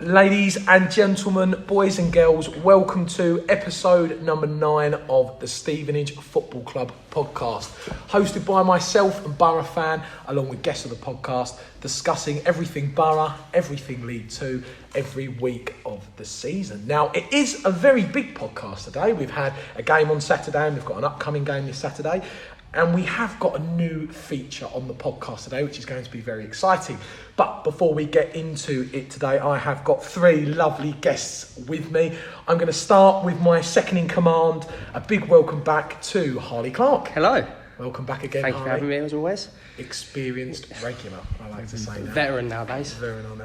Ladies and gentlemen, boys and girls, welcome to episode number 9 of the Stevenage Football Club podcast, hosted by myself and Borough fan, along with guests of the podcast, discussing everything Borough, everything League 2, every week of the season. Now, it is a very big podcast today. We've had a game on Saturday and we've got an upcoming game this Saturday. And we have got a new feature on the podcast today, which is going to be very exciting. But before we get into it today, I have got 3 lovely guests with me. I'm going to start with my second in command. A big welcome back to Harley Clark. Hello. Welcome back again, Thank you for having me, as always. Experienced regular, I like to say now. Veteran nowadays. Veteran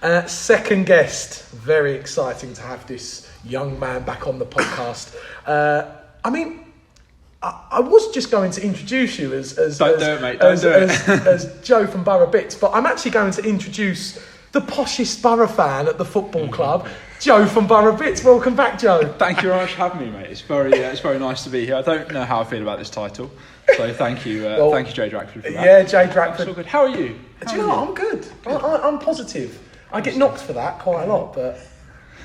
now. Second guest. Very exciting to have this young man back on the podcast. I was just going to introduce you as Joe from Borough Bits, but I'm actually going to introduce the poshest Borough fan at the football club, Joe from Borough Bits. Welcome back, Joe. Thank you very much for having me, mate. It's very nice to be here. I don't know how I feel about this title, so thank you, thank you, Jay Drackford, for that. Yeah, Jay Drackford. It's all good. How are you? Do you know what? I'm good. I'm positive. I get knocked for that quite a lot, but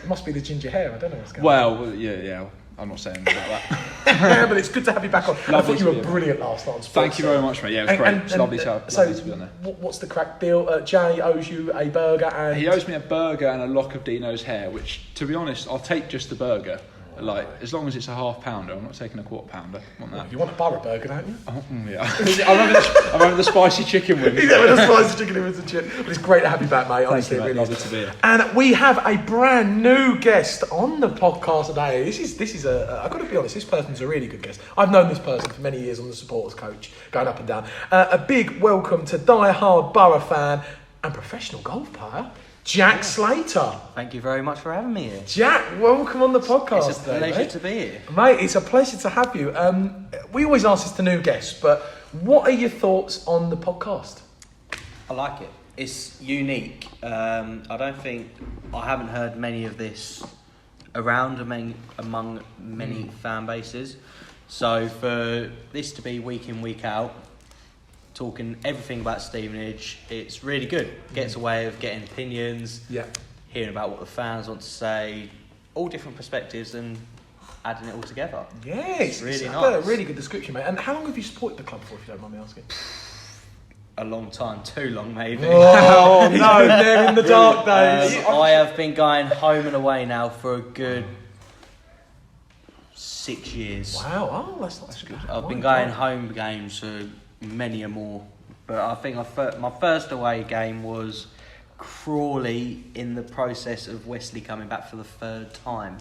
it must be the ginger hair. I don't know what's going on. Well, yeah. I'm not saying about that. But it's good to have you back on. I thought you were brilliant last night on Sports. Thank you very much, mate. Yeah, it was great. It's lovely to be on there. What's the crack deal? Jay owes you a burger and... He owes me a burger and a lock of Dino's hair, which, to be honest, I'll take just the burger. Like, as long as it's a half pounder, I'm not taking a quarter pounder. I want that. You want a Borough burger, don't you? Oh, yeah. I remember the spicy chicken wings. Yeah, with the spicy chicken wings and shit. But it's great to have you back, mate. Honestly, Thank you, mate. Really Lovely to be here. And we have a brand new guest on the podcast today. This is I've got to be honest, this person's a really good guest. I've known this person for many years on the supporters coach, going up and down. A big welcome to die-hard Borough fan and professional golf player, Jack Slater. Thank you very much for having me here. Jack, welcome on the podcast. It's a pleasure to be here. Mate, it's a pleasure to have you. We always ask this to new guests, but what are your thoughts on the podcast? I like it. It's unique. I haven't heard many of this around among many fan bases. So for this to be week in, week out, talking everything about Stevenage, it's really good. Gets a way of getting opinions, hearing about what the fans want to say, all different perspectives, and adding it all together. Yeah, it's really nice. nice. A really good description, mate. And how long have you supported the club for, if you don't mind me asking? A long time, too long maybe. Oh no, they're in the dark days. I have been going home and away now for a good 6 years. Wow, that's not too good. I've been going home games for many a more, but I think my first away game was Crawley in the process of Wesley coming back for the 3rd time.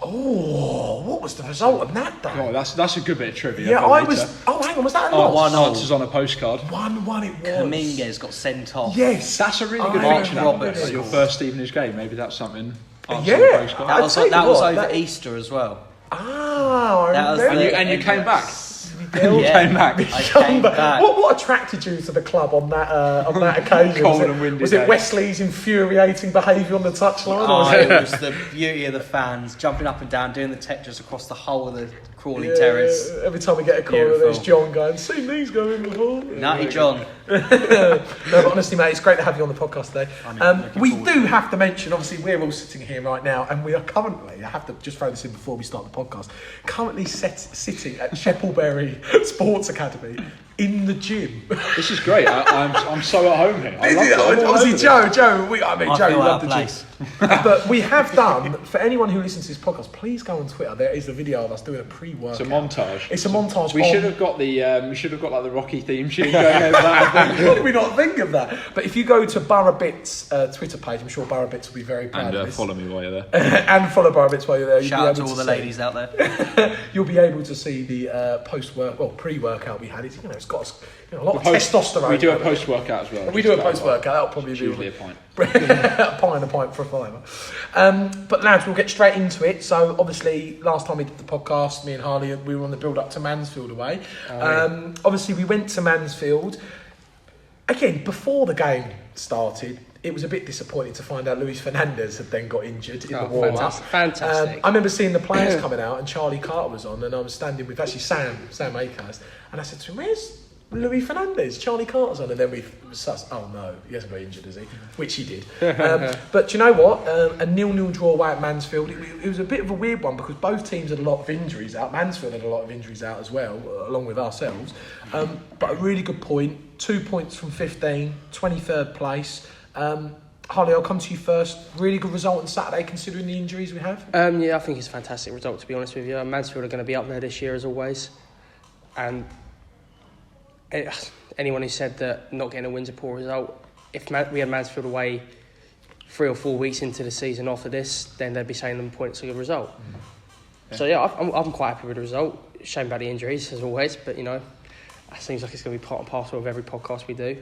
Oh, what was the result of that day? Oh, that's a good bit of trivia. Yeah, I was. Oh, hang on, was that a loss? 1-1 Answers on a postcard. 1-1 it was. Dominguez got sent off. Yes, That's a really good Mark feature. Roberts. Like your first Stevenage game, maybe that's something. Yeah. On a postcard. That was over Easter as well. I That was remember. And you came back. Yeah. Came back. I came back. What attracted you to the club on that occasion? Cold and windy Was it day. Wesley's infuriating behaviour on the touchline? Oh, or it was the beauty of the fans jumping up and down, doing the Tetris across the whole of the Crawley Terrace. Every time we get a call, Beautiful. there's John going, "Seen these going before." Nutty John. No, but honestly, mate, it's great to have you on the podcast today. We do have to mention, obviously, we're all sitting here right now, and we are currently, I have to just throw this in before we start the podcast, currently sitting at Shepplebury Sports Academy in the gym. This is great. I'm so at home here. I love it. Obviously, Joe, you feel love the place. gym. But we have done, for anyone who listens to this podcast, please go on Twitter. There is a video of us doing a pre-workout. It's a montage. It's a montage. We should have got like the Rocky theme tune going over that. How did we not think of that? But if you go to Borough Bits Twitter page, I'm sure Borough Bits will be very proud of And this. follow me while you're there. And follow Borough Bits while you're there. Shout out to all the ladies out there. You'll be able to see the pre-workout we had. It's got a lot of testosterone. We do a post-workout as well. We do a post-workout. That'll probably be usually a pint. a pint for a fiver. But lads, we'll get straight into it. So obviously, last time we did the podcast, me and Harley, we were on the build-up to Mansfield away. Obviously, we went to Mansfield. Again, before the game started, it was a bit disappointing to find out Luis Fernandez had then got injured in the warm-up. Fantastic. I remember seeing the players coming out and Charlie Carter was on, and I was standing with actually Sam Akers, and I said to him, Luis Fernandez, Charlie Carter's on, and then oh no, he hasn't got injured, has he? Which he did. But do you know what? A 0-0 draw away at Mansfield. It was a bit of a weird one because both teams had a lot of injuries out. Mansfield had a lot of injuries out as well, along with ourselves. But a really good point. 2 points from 15, 23rd place. Harley, I'll come to you first. Really good result on Saturday, considering the injuries we have. Yeah, I think it's a fantastic result, to be honest with you. Mansfield are going to be up there this year as always, and anyone who said that not getting a win's a poor result, if we had Mansfield away 3 or 4 weeks into the season after this, then they'd be saying them points are a good result. So yeah, I'm quite happy with the result. Shame about the injuries as always, but it seems like it's going to be part and parcel of every podcast we do.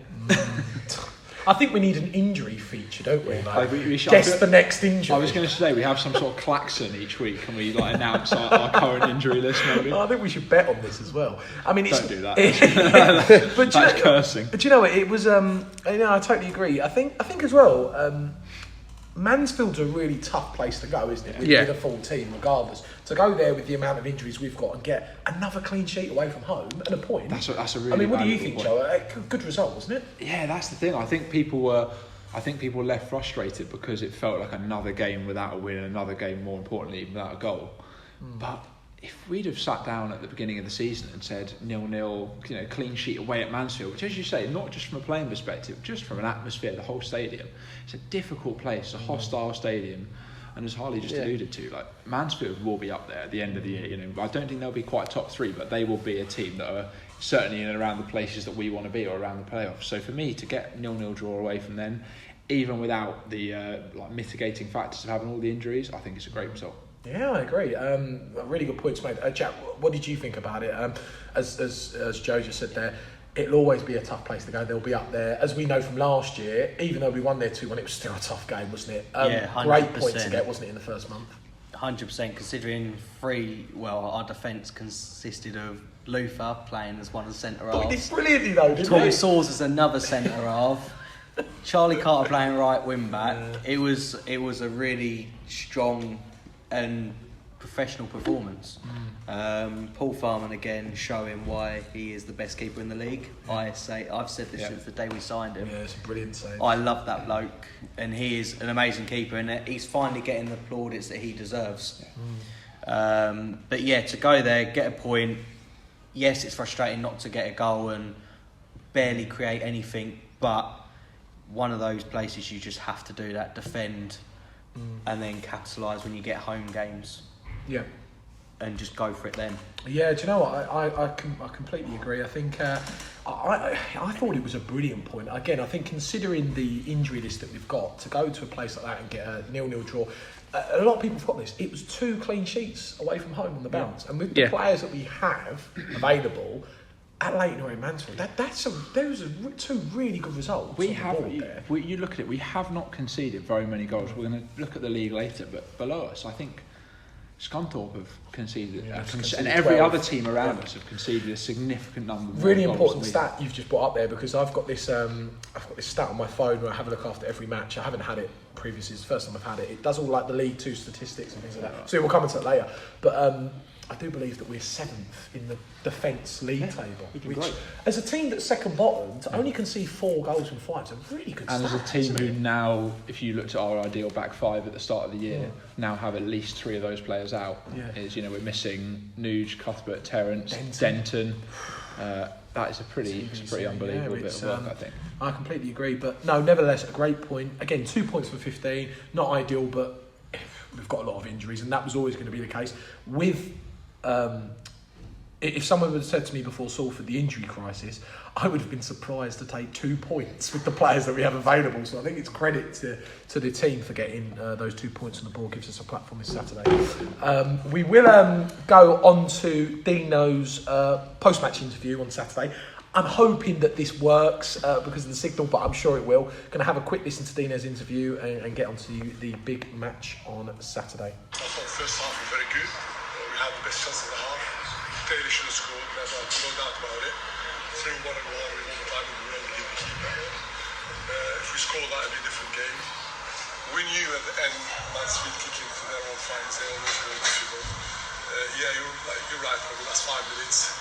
I think we need an injury feature, don't we? Like, we should, guess the next injury. I was going to say we have some sort of klaxon each week, and we announce our current injury list. Maybe. I think we should bet on this as well. I mean, don't do that. But that's cursing. But it was. I totally agree. I think as well. Mansfield's a really tough place to go, isn't it? With a full team, regardless. To go there with the amount of injuries we've got and get another clean sheet away from home and a point. That's a really. What do you think, Joe? Good result, wasn't it? Yeah, that's the thing. I think people were left frustrated because it felt like another game without a win, and another game, more importantly, without a goal. But if we'd have sat down at the beginning of the season and said 0-0, clean sheet away at Mansfield, which, as you say, not just from a playing perspective, just from an atmosphere, the whole stadium, it's a difficult place, a hostile stadium, and as Harley just alluded to, Mansfield will be up there at the end of the year. I don't think they'll be quite top 3, but they will be a team that are certainly in and around the places that we want to be, or around the playoffs. So for me to get 0-0 draw away from them, even without the mitigating factors of having all the injuries, I think it's a great result. Yeah, I agree. Really good points made. Jack, what did you think about it? As Joe just said there, it'll always be a tough place to go. They'll be up there. As we know from last year, even though we won there 2-1, it was still a tough game, wasn't it? 100%. Great point to get, wasn't it, in the first month? 100%, considering our defence consisted of Luther playing as one of the centre halves. He did brilliantly though, didn't Tommy he? Sawes as another centre half. Charlie Carter playing right wing back. It was a really strong and professional performance. Paul Farman again showing why he is the best keeper in the league. I've said this since the day we signed him. Yeah, it's a brilliant save. I love that bloke, and he is an amazing keeper, and he's finally getting the plaudits that he deserves. But yeah, to go there, get a point. Yes, it's frustrating not to get a goal and barely create anything, but one of those places you just have to do that, defend, and then capitalise when you get home games. Yeah. And just go for it then. Yeah, do you know what? I completely agree. I think I thought it was a brilliant point. Again, I think considering the injury list that we've got, to go to a place like that and get a 0-0 draw, a lot of people forgot this. It was 2 clean sheets away from home on the bounce, and with the players that we have available at Leighton or in Mansfield, those are 2 really good results. You look at it. We have not conceded very many goals. We're going to look at the league later, but below us, I think Scunthorpe have conceded, and every 12. Other team around us have conceded a significant number. Really important stat you've just brought up there, because I've got this stat on my phone where I have a look after every match. I haven't had it previously; it's the first time I've had it. It does all like the League 2 statistics and things like that. So we'll come into that later. But I do believe that we're 7th in the defence league table, which, as a team that's second bottom, to only concede 4 goals from 5 is a really good stat. And as a team who now, if you looked at our ideal back 5 at the start of the year, now have at least 3 of those players out. Is we're missing Nuge, Cuthbert, Terence, Denton. That is a pretty unbelievable bit of work, I think. I completely agree, but no, nevertheless, a great point. Again, 2 points for 15, not ideal, but we've got a lot of injuries, and that was always going to be the case. If someone would have said to me before Salford the injury crisis, I would have been surprised to take 2 points with the players that we have available. So I think it's credit to the team for getting those 2 points on the board. Gives us a platform this Saturday. We will go on to Dino's post-match interview on Saturday. I'm hoping that this works because of the signal, but I'm sure it will. Going to have a quick listen to Dino's interview and get on to the big match on Saturday. I thought the first half was very good. We had the best chance of the half. Taylor should have scored, no doubt about it. 3-1 and 1, we won the time and we only give the keeper. If we score that, it'd be a different game. We knew at the end, Mansfield kicking for their own fines, they always go difficult. You're right, over the last 5 minutes,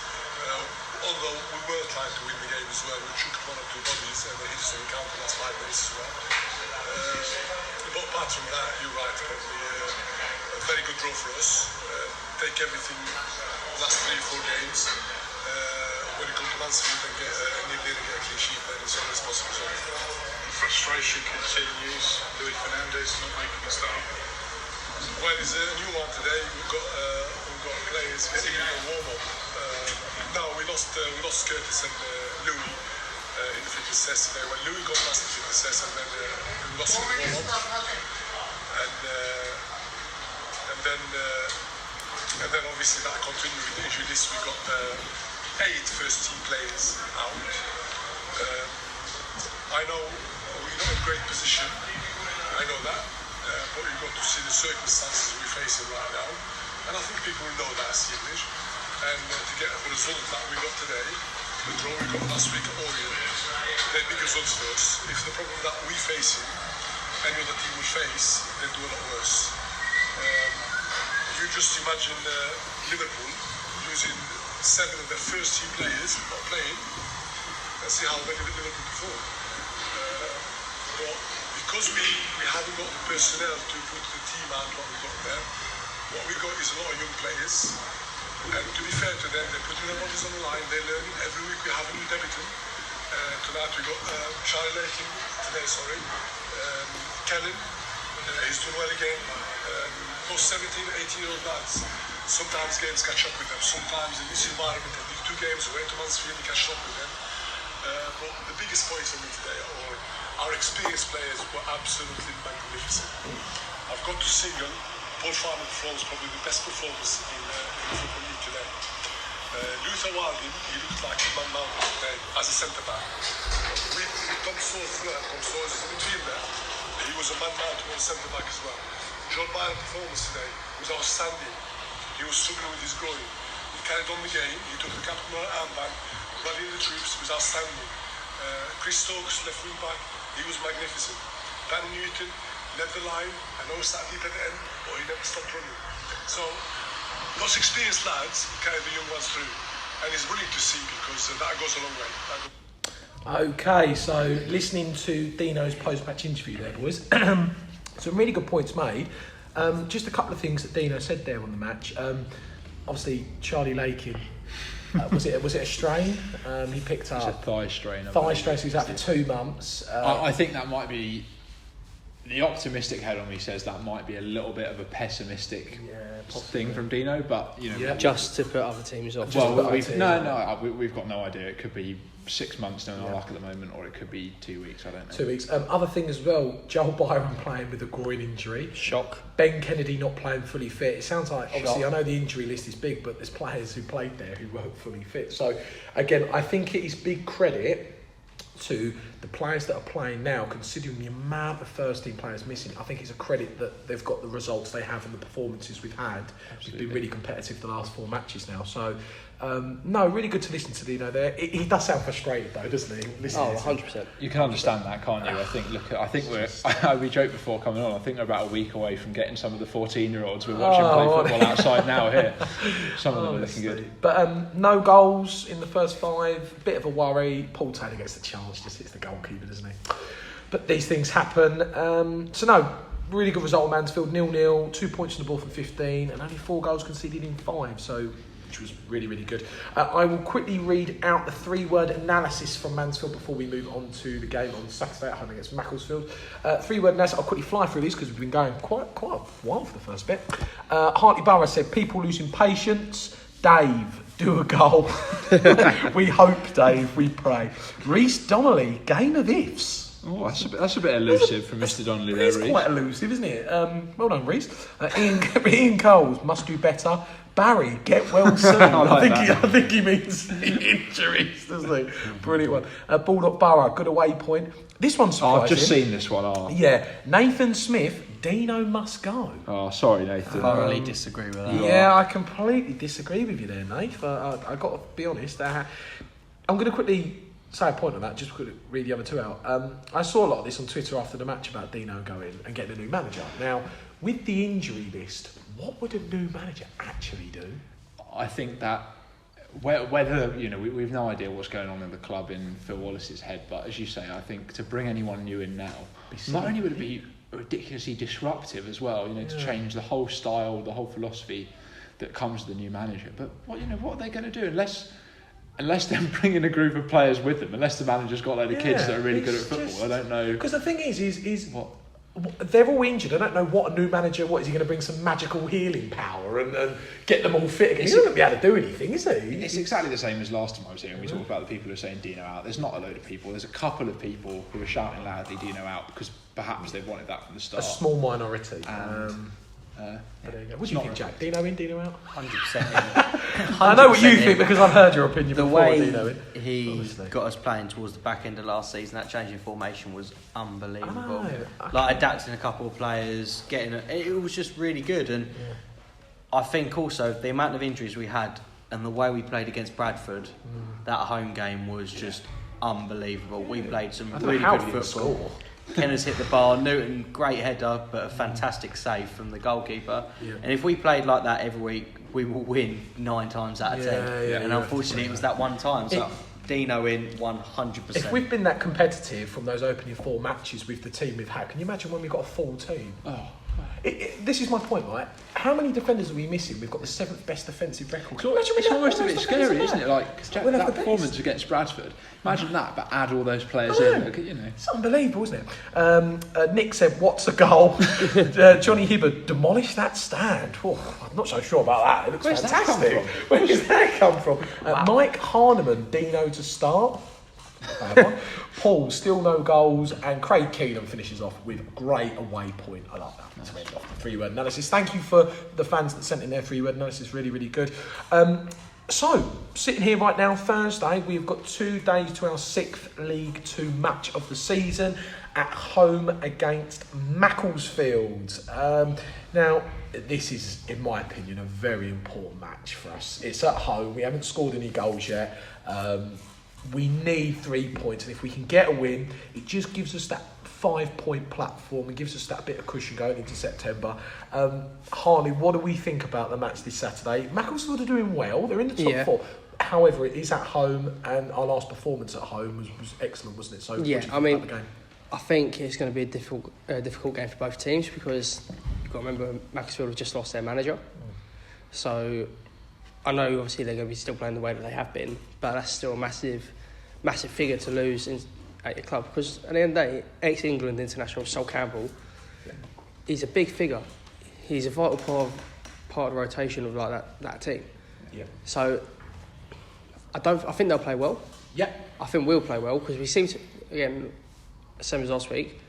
Although we were trying to win the game as well, we took one or two bodies and they hit us on the counter last 5 minutes as well. But apart from that, you're right, probably a very good draw for us. Take everything last 3-4 games. When you come to Mansfield and get a nil and get a clean sheet, then it's always possible. Frustration continues. Luis Fernandez not making a start. Well, there's a new one today. We've got players getting a warm up. Now we lost Curtis and Louis in the fitness test today. When Louis got past the fitness test, and then we lost him in the warm up, and then obviously that continued with the injury list. We got 8 first team players out. I know we're not in a great position. I know that. But you've got to see the circumstances we're facing right now. And I think people know that at Stevenage. And to get the result that we got today, the draw we got last week at Orient, they're big results for us. If the problem that we're facing, any other team will face, they'll do a lot worse. You just imagine Liverpool losing 7 of their first team players not playing, and see how many Liverpool perform. But because we haven't got the personnel to put the team out what we got there, what we got is a lot of young players. And to be fair to them, they're putting their bodies on the line, they're learning. Every week we have a new debutant. Tonight we got Charlie Lakin, Kellen, he's doing well again. Those 17, 18-year-old lads, sometimes games catch up with them. Sometimes in this environment, they do 2 games away to Mansfield, we catch up with them. But the biggest point for me today, our experienced players were absolutely magnificent. I've got to single Paul Farman performs probably the best performance in the Football League today. Luther Walding, he looked like a man mountain today as a centre-back. With Tom Soth is in between there. He was a man mountain on centre-back as well. John Byron's performance today was outstanding. He was struggling with his groin. He carried on the game, he took the captain armband, rallying the troops, he was outstanding. Chris Stokes, left wing back, he was magnificent. Danny Newton led the line, I know he started at the end, but he never stopped running. So, those experienced lads carry the young ones through, and it's brilliant to see because that goes a long way. Okay, so listening to Dino's post-match interview there, boys. Some really good points made. Just a couple of things that Dino said there on the match. Obviously, Charlie Lakin, was it a strain? He picked up. It's a thigh strain. Thigh strain, so he's out for 2 months. I think that might be. The optimistic head on me says that might be a little bit of a pessimistic thing from Dino, but just to put other teams off. Well, we've got no idea. It could be 6 months down our luck at the moment, or it could be 2 weeks. I don't know. 2 weeks. Other thing as well, Joel Byron playing with a groin injury. Shock. Ben Kennedy not playing fully fit. It sounds like, obviously, I know the injury list is big, but there's players who played there who weren't fully fit. So, again, I think it is big credit to the players that are playing now, considering the amount of first team players missing. I think it's a credit that they've got the results they have and the performances we've had. Absolutely. We've been really competitive the last 4 matches now. So, no, really good to listen to Dino there. He does sound frustrated though, doesn't he? 100%. You can understand that, can't you? I think we joked before coming on. I think we're about a week away from getting some of the 14-year-olds we're watching play football outside now here. Some of them are looking good. But no goals in the first 5. Bit of a worry. Paul Taylor gets the chance, just hits the goalkeeper, doesn't he? But these things happen. So no, really good result at Mansfield. 0-0, 2 points on the ball from 15, and only 4 goals conceded in 5. So, which was really, really good. I will quickly read out the 3-word analysis from Mansfield before we move on to the game on Saturday at home against Macclesfield. 3-word analysis. I'll quickly fly through these because we've been going quite a while for the first bit. Hartley Borough said, people losing patience. Dave, do a goal. We hope, Dave, we pray. Reece Donnelly, game of ifs. Oh, that's a bit elusive from Mr. Donnelly there, Reece. It's quite elusive, isn't it? Well done, Reece. Ian Coles, must do better. Barry, get well soon. I think he means injuries, doesn't he? Brilliant one. Baldock Borough, good away point. This one's surprising. I've just seen this one. Yeah, Nathan Smith, Dino must go. Oh, sorry, Nathan. I thoroughly disagree with that. Yeah, I completely disagree with you there, Nate. I've got to be honest. I'm going to quickly say a point on that, just quickly read the other 2 out. I saw a lot of this on Twitter after the match about Dino going and getting a new manager. Now, with the injury list, what would a new manager actually do? I think that whether we've no idea what's going on in the club in Phil Wallace's head, but as you say, I think to bring anyone new in now, not only would it be ridiculously disruptive as well, to change the whole style, the whole philosophy that comes with the new manager. But what are they going to do unless they're bringing a group of players with them? Unless the manager's got a load of kids that are really good at football, I don't know. Because the thing is what. They're all injured. I don't know what a new manager. What is he going to bring? Some magical healing power and get them all fit again? He's not going to be able to do anything, is he? It's exactly the same as last time I was here. And we talked about the people who are saying Dino out. There's not a load of people. There's a couple of people who are shouting loudly Dino out because perhaps they've wanted that from the start. A small minority. There you go. What do you think, Jack? Dino in, Dino out? 100%. I know what you think because I've heard your opinion the before. way Dino in. he Obviously. got us playing towards the back end of last season, that change in formation was unbelievable. I know. Like adapting a couple of players, it was just really good. And I think also the amount of injuries we had and the way we played against Bradford, that home game was just unbelievable. We played some really good football. Kenner's hit the bar. Newton, great header, but a fantastic save from the goalkeeper. Yeah. And if we played like that every week, we will win 9 times out of 10. And unfortunately, it was that one time. So Dino in 100%. If we've been that competitive from those opening 4 matches with the team we've had, can you imagine when we got a full team? This is my point, right? How many defenders are we missing? We've got the 7th best defensive record. It's almost a bit scary, isn't it? Like that performance best. Against Bradford. Imagine that, but add all those players in. It's unbelievable, isn't it? Nick said, "What's a goal?" Johnny Hibbard demolished that stand. I'm not so sure about that. It looks fantastic. Where does that come from? Mike Harneman, Dino to start. Paul, still no goals, and Craig Keenan finishes off with a great away point. I like that. To end off the 3-word analysis. Thank you for the fans that sent in their 3-word analysis. Really, really good. So, sitting here right now, Thursday, we've got 2 days to our 6th League 2 match of the season at home against Macclesfield. Now, this is, in my opinion, a very important match for us. It's at home. We haven't scored any goals yet. We need 3 points, and if we can get a win, it just gives us that 5-point platform and gives us that bit of cushion going into September. Harley, what do we think about the match this Saturday? Macclesfield are doing well. They're in the top 4. However, it is at home, and our last performance at home was excellent, wasn't it? So, I think it's going to be a difficult game for both teams because you've got to remember Macclesfield have just lost their manager. So I know obviously they're going to be still playing the way that they have been, but that's still a massive figure to lose at your club, because at the end of the day, ex-England international Sol Campbell, he's a big figure. He's a vital part of the rotation of that team. Yeah. So I think they'll play well. Yeah. I think we'll play well because we seem to, again, same as last week,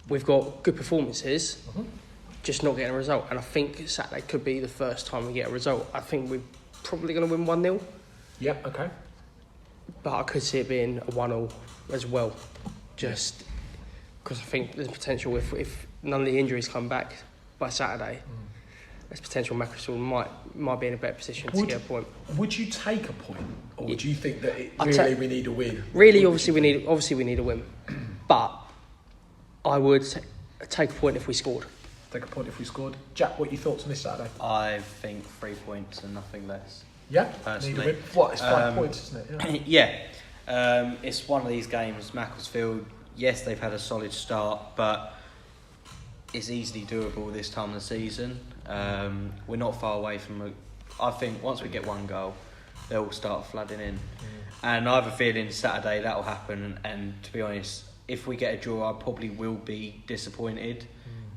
we've got good performances, just not getting a result. And I think Saturday could be the first time we get a result. I think we're probably going to win 1-0. Yeah, okay. But I could see it being a 1-0 as well, just because I think there's potential if none of the injuries come back by Saturday, there's potential Macclesfield might be in a better position to get a point. Would you take a point, or would you think that we need a win? Really, obviously we need a win, but I would take a point if we scored. Take a point if we scored. Jack, what are your thoughts on this Saturday? I think 3 points and nothing less. Yeah, personally. Need a win. What? It's 5 points, isn't it? Yeah. It's one of these games. Macclesfield, yes, they've had a solid start, but it's easily doable this time of the season. We're not far away from I think once we get 1 goal, they'll start flooding in. And I have a feeling Saturday that will happen. And to be honest, if we get a draw, I probably will be disappointed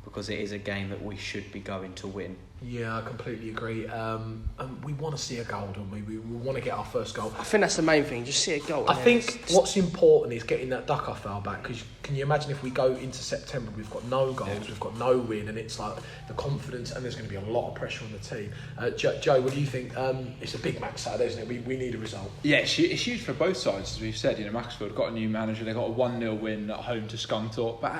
because it is a game that we should be going to win. Yeah, I completely agree. And we want to see a goal, don't we? We want to get our first goal. I think that's the main thing, just see a goal. I think what's important is getting that duck off our back, because can you imagine if we go into September, we've got no goals, we've got no win, and it's like the confidence, and there's going to be a lot of pressure on the team. Joe, what do you think? It's a big match Saturday, isn't it? We need a result. Yeah, it's huge for both sides, as we've said. Macclesfield got a new manager, they got a 1-0 win at home to Scunthorpe, but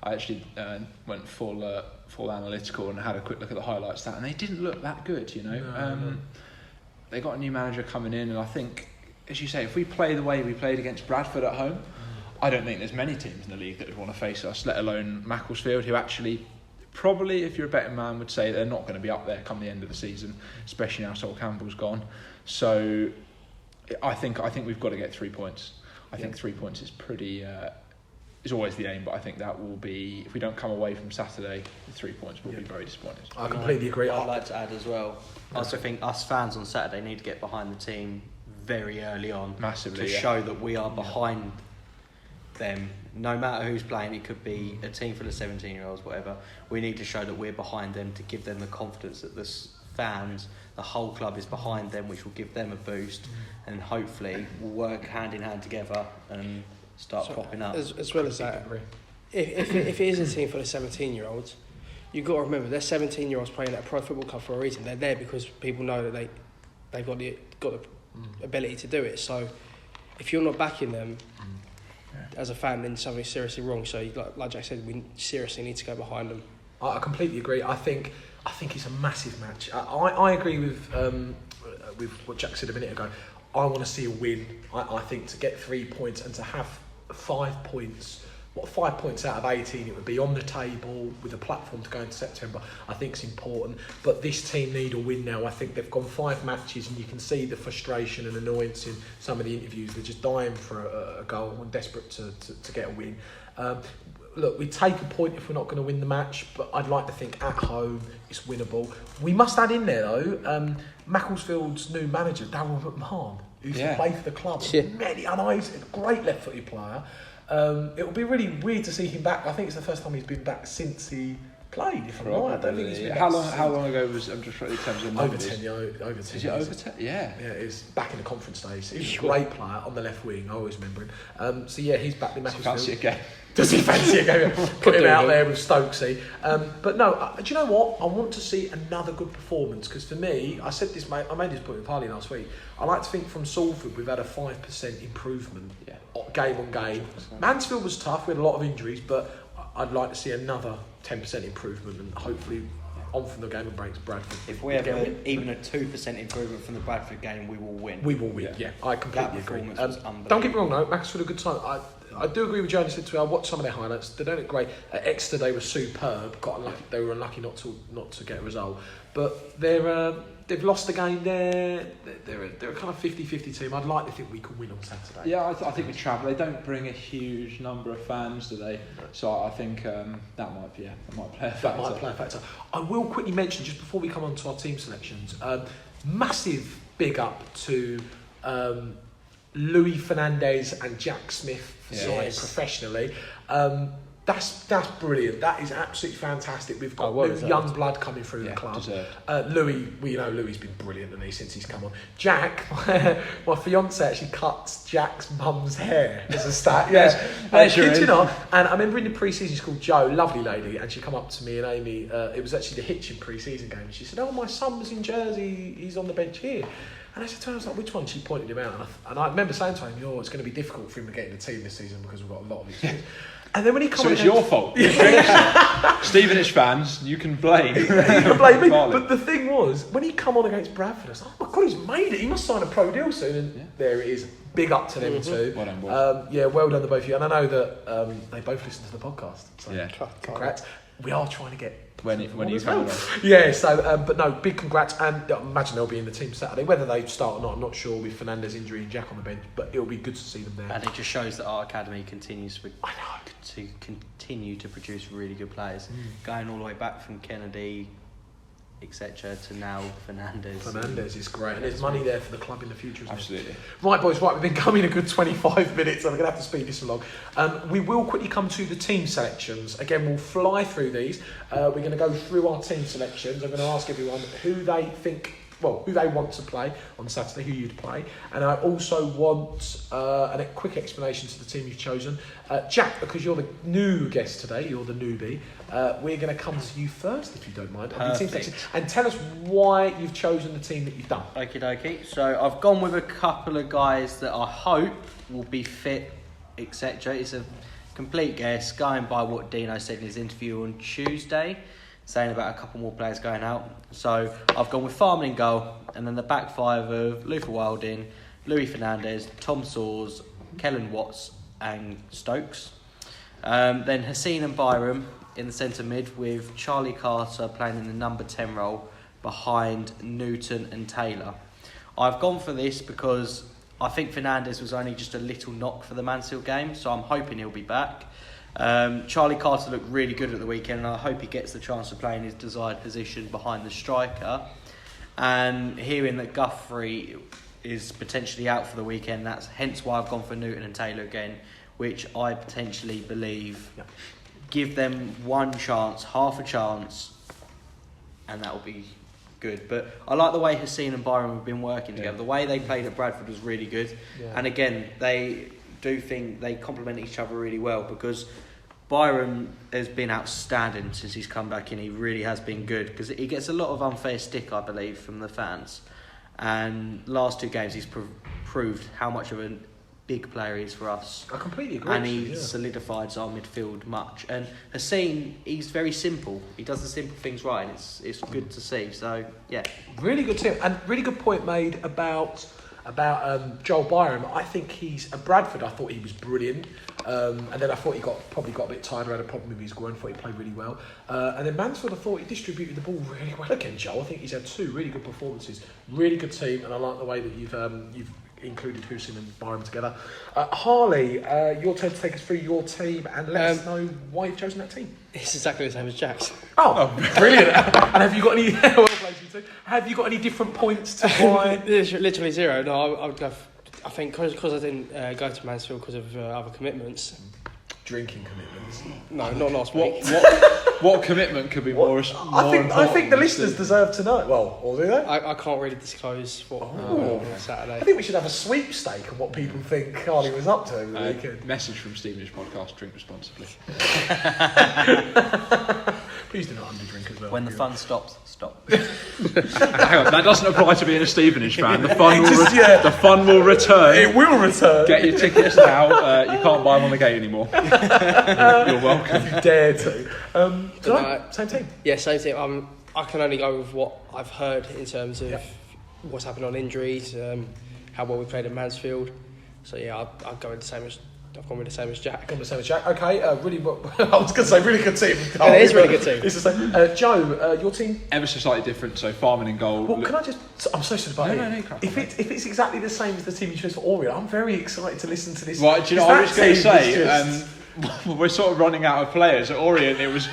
I went full analytical and had a quick look at the highlights and they didn't look that good, No. They got a new manager coming in, and I think, as you say, if we play the way we played against Bradford at home, I don't think there's many teams in the league that would want to face us, let alone Macclesfield, who actually probably, if you're a betting man, would say they're not going to be up there come the end of the season, especially now Sol Campbell's gone. So I think we've got to get 3 points. I think 3 points is pretty. Is always the aim, but I think that will be, if we don't come away from Saturday, the 3 points will be very disappointing. I completely agree. I'd like to add as well, I also think us fans on Saturday need to get behind the team very early on. Massively, to show that we are behind them. No matter who's playing, it could be a team full of 17-year-olds, whatever. We need to show that we're behind them to give them the confidence that the fans, the whole club is behind them, which will give them a boost, and hopefully we'll work hand in hand together and start propping up. As well as that, if it is a team full of 17-year-olds, you've got to remember they're 17-year-olds playing at a pro football club for a reason. They're there because people know that they've got the ability to do it. So if you're not backing them as a fan, then something's seriously wrong. So like Jack said, we seriously need to go behind them. I completely agree. I think it's a massive match. I agree with what Jack said a minute ago. I want to see a win. I think to get 3 points and to have 5 points, 5 points out of 18 it would be on the table with a platform to go into September, I think it's important. But this team need a win now. I think they've gone 5 matches and you can see the frustration and annoyance in some of the interviews. They're just dying for a goal and desperate to get a win. Look, we take a point if we're not going to win the match, but I'd like to think at home it's winnable. We must add in there though, Macclesfield's new manager, Darryl McMahon, who used to play for the club. I know he's a great left-footed player. It will be really weird to see him back. I think it's the first time he's been back since he played. If I'm right, I don't think he's been back. How long ago was? I'm just in terms of over 10 years. Is it over 10? Yeah. Yeah, it was back in the conference days. He was a great player on the left wing. I always remember him. So yeah, he's back in Macclesfield. Does he fancy a game? Put him out there with Stokesy. But no, do you know what? I want to see another good performance because for me, I said this, mate. I made this point with Harley last week. I like to think from Salford we've had a 5% improvement game on game. Mansfield was tough. We had a lot of injuries, but I'd like to see another 10% improvement and hopefully on from the game and breaks Bradford. If we have even a 2% improvement from the Bradford game, we will win. We will win. Yeah, I completely agree. Don't get me wrong, though. Macclesfield had a good time. I do agree with Joe. Said to me, I watched some of their highlights. They don't look great. At Exeter, they were superb. They were unlucky not to get a result. But they've lost the game there. They're a kind of 50-50 team. I'd like to think we can win on Saturday. Yeah, I think we travel. They don't bring a huge number of fans, do they? So I think that might play a factor. I will quickly mention just before we come on to our team selections. Massive big up to Louis Fernandez and Jack Smith for signing professionally. That's brilliant. That is absolutely fantastic. We've got new young blood coming through the club. Louis, Louis been brilliant, hasn't he, since he's come on. Jack, my fiance actually cuts Jack's mum's hair as a stat. Kid you not. And I remember in the pre-season, she's called Jo, lovely lady, and she come up to me and Amy. It was actually the Hitchin pre-season game. And she said, "Oh, my son was in Jersey. He's on the bench here." And I said to her, I was like, which one? She pointed him out. And I remember saying to him, it's going to be difficult for him to get in the team this season because we've got a lot of experience. And then when he comes, so it's your fault. Stevenage fans, you can blame. You can blame me. But the thing was, when he come on against Bradford, I was like, oh my God, he's made it. He must sign a pro deal soon. And there it is. Big up to them too. Well done, boys. Well done to both of you. And I know that they both listen to the podcast. So congrats. We are trying to get when you come on. Yeah, so but no, big congrats, and I imagine they'll be in the team Saturday. Whether they start or not, I'm not sure with Fernandez injury and Jack on the bench, but it'll be good to see them there. And it just shows that our academy continues to continue to produce really good players, going all the way back from Kennedy, etc. to now Fernandez. Fernandez is great, and there's money there for the club in the future, isn't Absolutely. It? Right, boys, we've been coming a good 25 minutes, and we're going to have to speed this along. We will quickly come to the team selections. Again, we'll fly through these. We're going to go through our team selections. I'm going to ask everyone who they want to play on Saturday, who you'd play. And I also want a quick explanation to the team you've chosen. Jack, because you're the new guest today, you're the newbie, we're going to come to you first, if you don't mind. And tell us why you've chosen the team that you've done. Okie dokie. So I've gone with a couple of guys that I hope will be fit, etc. It's a complete guess, going by what Dino said in his interview on Tuesday, saying about a couple more players going out. So I've gone with Farman in goal, and then the back five of Luther Wilding, Louis Fernandez, Tom Sawes, Kellen Watts and Stokes. Then Hassine and Byram in the centre mid with Charlie Carter playing in the number 10 role behind Newton and Taylor. I've gone for this because I think Fernandes was only just a little knock for the Mansfield game, so I'm hoping he'll be back. Charlie Carter looked really good at the weekend, and I hope he gets the chance to play in his desired position behind the striker. And hearing that Guthrie is potentially out for the weekend, that's hence why I've gone for Newton and Taylor again, which I potentially believe give them one chance, half a chance, and that will be good. But I like the way Hussein and Byron have been working together. The way they played at Bradford was really good. And again, they do think they complement each other really well, because Byron has been outstanding since he's come back in. He really has been good, because he gets a lot of unfair stick, I believe, from the fans. And last 2 games he's proved how much of a big player he is for us. I completely agree. And he solidifies our midfield much. And Hussein, he's very simple. He does the simple things right, and it's good to see. So yeah, really good team, and really good point made about Joel Byram. I think he's at Bradford. I thought he was brilliant, and then I thought he probably got a bit tired. Had a problem with his groin. Thought he played really well, and then Mansfield, I thought he distributed the ball really well again. Joel, I think he's had 2 really good performances. Really good team, and I like the way that you've included Hussein and Byram together. Harley, your turn to take us through your team and let us know why you've chosen that team. It's exactly the same as Jack's. Oh, brilliant! And have you got any? Well played, you two. Have you got any different points to why? Literally 0. No, I would go. I think because I didn't go to Mansfield because of other commitments. Drinking commitments. No, not last week. What commitment could be more important? I think the listeners deserve to know. Well, or do they? I can't really disclose what on Saturday. I think we should have a sweepstake on what people think Carly was up to over the weekend. Message from Stevenage podcast: drink responsibly. Please do not underdrink as well. when the fun stops, stop. Hang on, that doesn't apply to being a Stevenage fan. The fun will return. It will return. Get your tickets now. You can't buy them on the gate anymore. You're welcome. If you dare to. Same team. Yeah, same team. I can only go with what I've heard in terms of what's happened on injuries, how well we played at Mansfield. So yeah, I'll go with the same as. I've gone with the same as Jack. Okay, really. I was going to say really good team. It is a really good team. It's the same. Joe, your team. Ever so slightly different. So Farman in goal. Well, can I just? I'm so sorry about it. If it's exactly the same as the team you chose for Orient, I'm very excited to listen to this. Right, do you know what I was going to say? We're sort of running out of players at Orient. There was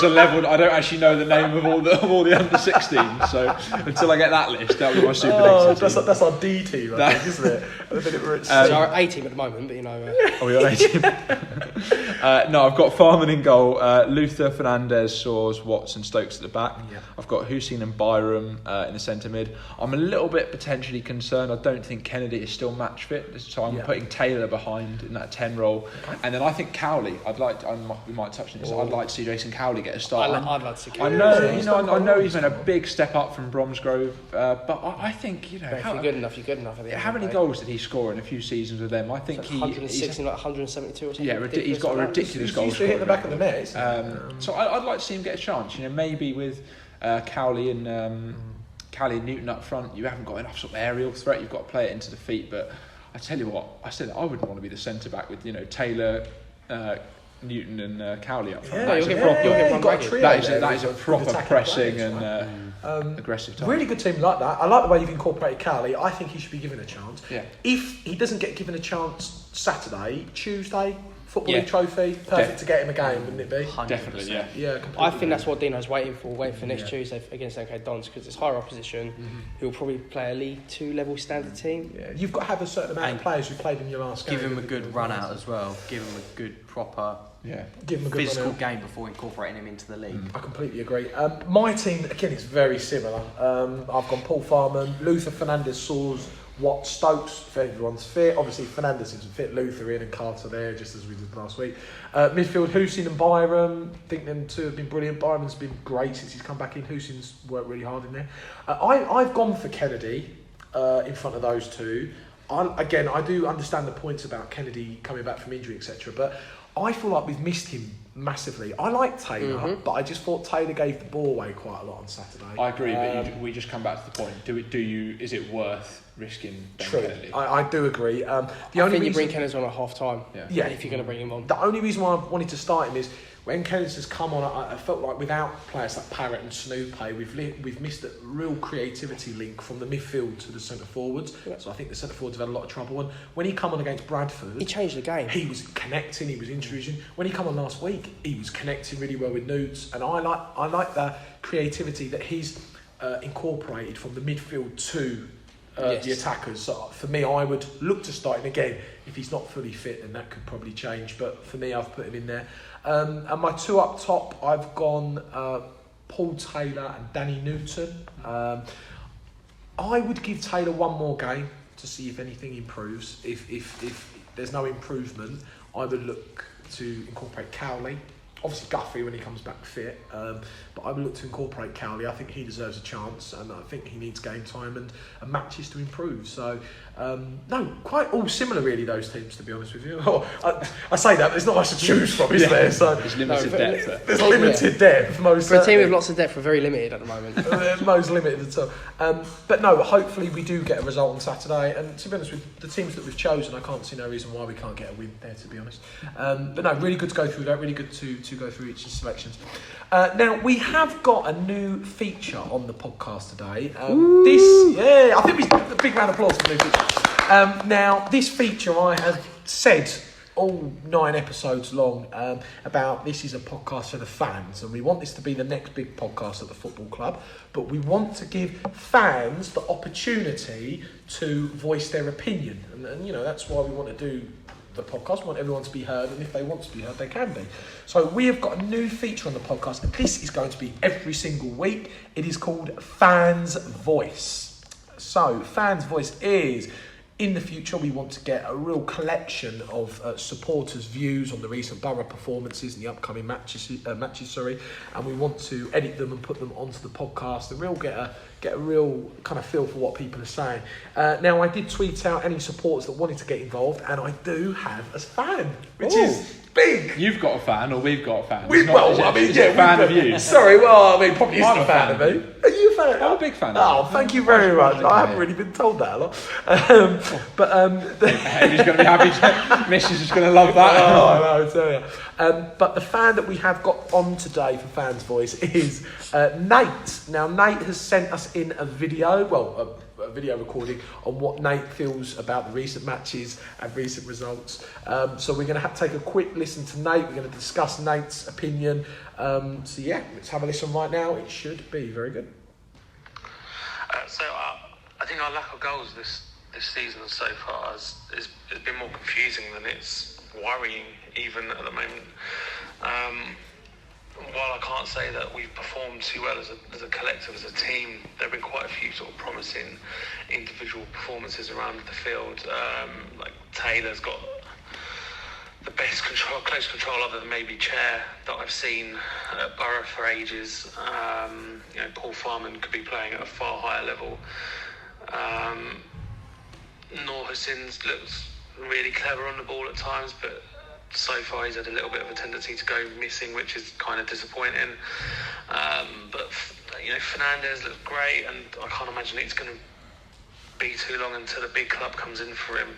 a level. I don't actually know the name of all the under 16s. So until I get that list, that'll be my super next team. That's our D team, I think, isn't it? It's our A team at the moment, but you know. Are we on A team? No, I've got Farman in goal. Luther, Fernandes, Soares, Watson, Stokes at the back. Yeah. I've got Hussein and Byram in the centre mid. I'm a little bit potentially concerned. I don't think Kennedy is still match fit, so I'm putting Taylor behind in that 10 role, and then I think Cowley. We might touch on this. I'd like to see Jason Cowley get a start. I'd like to see Cowley. I know he's made a big step up from Bromsgrove, but I think if you're good enough. How many goals did he score in a few seasons with them? I think he's 160, like 172 or something. Yeah, he's got a ridiculous goal. He's hit the back of the net. So I'd like to see him get a chance. Maybe with Cowley and Newton up front, you haven't got enough sort of aerial threat. You've got to play it into the feet. But I tell you what, I said I wouldn't want to be the centre back with Taylor, Newton and Cowley up front. That is a proper pressing and aggressive time. Really good team like that. I like the way you've incorporated Cowley. I think he should be given a chance. Yeah. If he doesn't get given a chance Saturday, Tuesday, Football League trophy, perfect to get him a game, wouldn't it be? 100%. Definitely, yeah. Yeah, I think that's what Dino's waiting for next Tuesday against MK Dons, because it's higher opposition. He'll probably play a League 2 level standard team. Yeah, you've got to have a certain amount of players who played in your last game. Give him a good run out as well. Give him a good proper give him a good physical game before incorporating him into the league. I completely agree. My team, again, is very similar. I've gone Paul Farman, Luther, Fernandes, Soares, Watt, Stokes, if everyone's fit. Obviously, Fernandes isn't fit. Luther in and Carter there, just as we did last week. Midfield, Hussein and Byram. I think them two have been brilliant. Byram's been great since he's come back in. Hussein's worked really hard in there. I've gone for Kennedy in front of those two. I do understand the points about Kennedy coming back from injury, etc. But I feel like we've missed him massively. I like Taylor, but I just thought Taylor gave the ball away quite a lot on Saturday. I agree, but we just come back to the point. Is it worth risking Ben Kennedy? I do agree. I think you bring Kennedy on at half time. Yeah. If you're going to bring him on. The only reason why I wanted to start him is when Kelly's has come on, I felt like without players like Parrott and Snoopy, we've missed a real creativity link from the midfield to the centre forwards. Yeah. So I think the centre forwards have had a lot of trouble. And when he come on against Bradford, he changed the game. He was connecting. He was introducing. When he come on last week, he was connecting really well with Newts. And I like the creativity that he's incorporated from the midfield to the attackers. So for me, I would look to start him again. If he's not fully fit, then that could probably change. But for me, I've put him in there. And my two up top, I've gone Paul Taylor and Danny Newton. I would give Taylor one more game to see if anything improves. If there's no improvement, I would look to incorporate Cowley. Obviously Guthrie when he comes back fit, but I would look to incorporate Cowley. I think he deserves a chance, and I think he needs game time and matches to improve. So, no, quite all similar really, those teams, to be honest with you. I say that, there's not much to choose from, is there? So there's limited depth there. There's limited depth. Most for a team with lots of depth, we're very limited at the moment. Most limited at all. But no, hopefully we do get a result on Saturday, and to be honest with the teams that we've chosen, I can't see no reason why we can't get a win there, to be honest. But no, really good to go through that, really good to go through each of the selections. Now we have got a new feature on the podcast today. I think we a big round of applause for the new feature. Now this feature I have said all 9 episodes long about this is a podcast for the fans, and we want this to be the next big podcast at the football club, but we want to give fans the opportunity to voice their opinion, and you know that's why we want to do the podcast. We want everyone to be heard, and if they want to be heard, they can be. So we have got a new feature on the podcast, and this is going to be every single week. It is called Fans Voice. So Fans Voice is, in the future, we want to get a real collection of supporters' views on the recent Borough performances and the upcoming matches, and we want to edit them and put them onto the podcast and get a real kind of feel for what people are saying. Now, I did tweet out any supporters that wanted to get involved, and I do have a fan, which is big. You've got a fan, or we've got a fan? A fan of you. Sorry, probably isn't a fan of me. Are you a fan? I'm a big fan. Oh, thank you very much. I haven't really been told that a lot. He's going to be happy. Mrs. is going to love that. I tell you. But the fan that we have got on today for Fans Voice is Nate. Now, Nate has sent us in a video, a video recording on what Nate feels about the recent matches and recent results. So we're going to take a quick listen to Nate. We're going to discuss Nate's opinion. So yeah, let's have a listen right now. It should be very good. I think our lack of goals this season so far has been more confusing than it's worrying even at the moment. While I can't say that we've performed too well as a collective, as a team, there have been quite a few sort of promising individual performances around the field. Like Taylor's got the best close control other than maybe Chair that I've seen at Borough for ages. Paul Farman could be playing at a far higher level. Noor Hussin's looks really clever on the ball at times, but so far he's had a little bit of a tendency to go missing, which is kind of disappointing. But Fernandez looks great, and I can't imagine it's going to be too long until the big club comes in for him.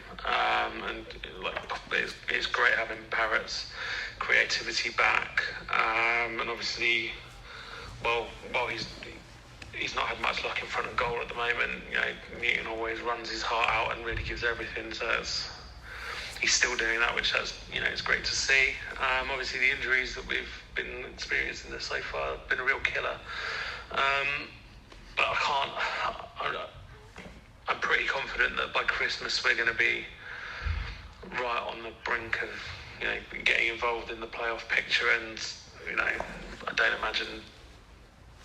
It's great having Parrott's creativity back, and obviously, while he's not had much luck in front of goal at the moment, Newton always runs his heart out and really gives everything. So he's still doing that, which it's great to see. Obviously, the injuries that we've been experiencing this so far have been a real killer. But I'm pretty confident that by Christmas we're going to be right on the brink of getting involved in the playoff picture, and I don't imagine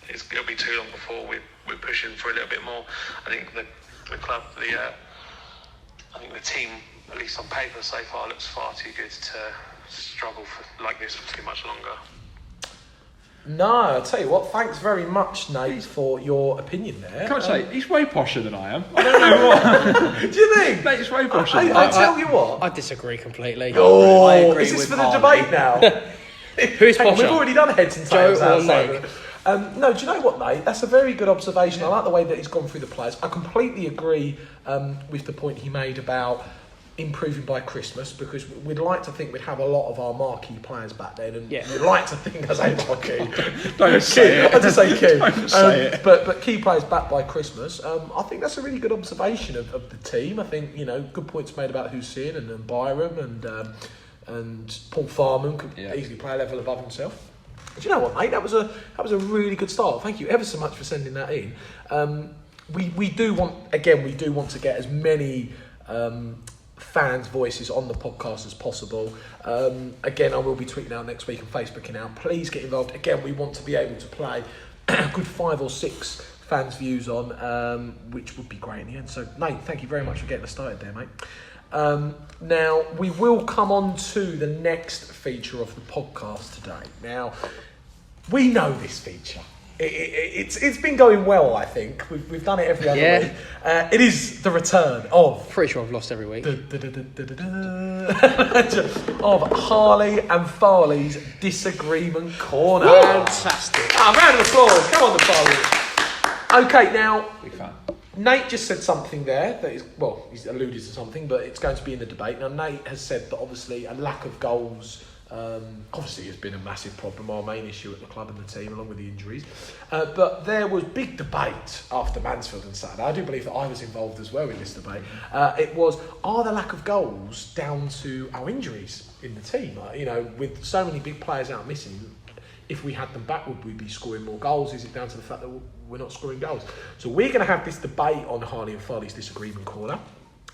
it'll be too long before we're pushing for a little bit more. I think the club, I think the team, at least on paper so far, looks far too good to struggle like this for too much longer. No, I'll tell you what, thanks very much, Nate, for your opinion there. Can I say, he's way posher than I am. I don't know what. Do you think? Nate's way posher. I tell you what. I disagree completely. I agree. Is this for the debate now? Who's posher? We've already done heads and tails. Joe or Nate? No, do you know what, Nate? That's a very good observation. I like the way that he's gone through the players. I completely agree with the point he made about improving by Christmas, because we'd like to think we'd have a lot of our marquee players back then, and Yeah. we'd like to think, I say marquee, Don't say it. I just say key. Don't say it. But key players back by Christmas. I think that's a really good observation of the team. I think, you know, good points made about Hussein and Byram and Paul Farman could easily play a level above himself. Do you know what, mate? That was a really good start. Thank you ever so much for sending that in. We do want to get as many fans' voices on the podcast as possible. Again, I will be tweeting out next week and Facebooking out. Please get involved. Again, we want to be able to play a good 5 or 6 fans' views on, which would be great in the end. So, Nate, thank you very much for getting us started there, mate. Now, we will come on to the next feature of the podcast today. Now, we know this feature. It's been going well, I think. We've done it every other week. It is the return of... Pretty sure I've lost every week. of Harley and Farley's Disagreement Corner. Fantastic. Round of applause. Come on, the Farley. Okay, now... Big fan. Nate just said something there that is, well, he's alluded to something, but it's going to be in the debate. Now, Nate has said that obviously a lack of goals obviously has been a massive problem, our main issue at the club and the team, along with the injuries. But there was big debate after Mansfield on Saturday. I do believe that I was involved as well in this debate. It was, are the lack of goals down to our injuries in the team? You know, with so many big players out missing, if we had them back, would we be scoring more goals? Is it down to the fact that we're not scoring goals? So we're going to have this debate on Harley and Farley's Disagreement Corner.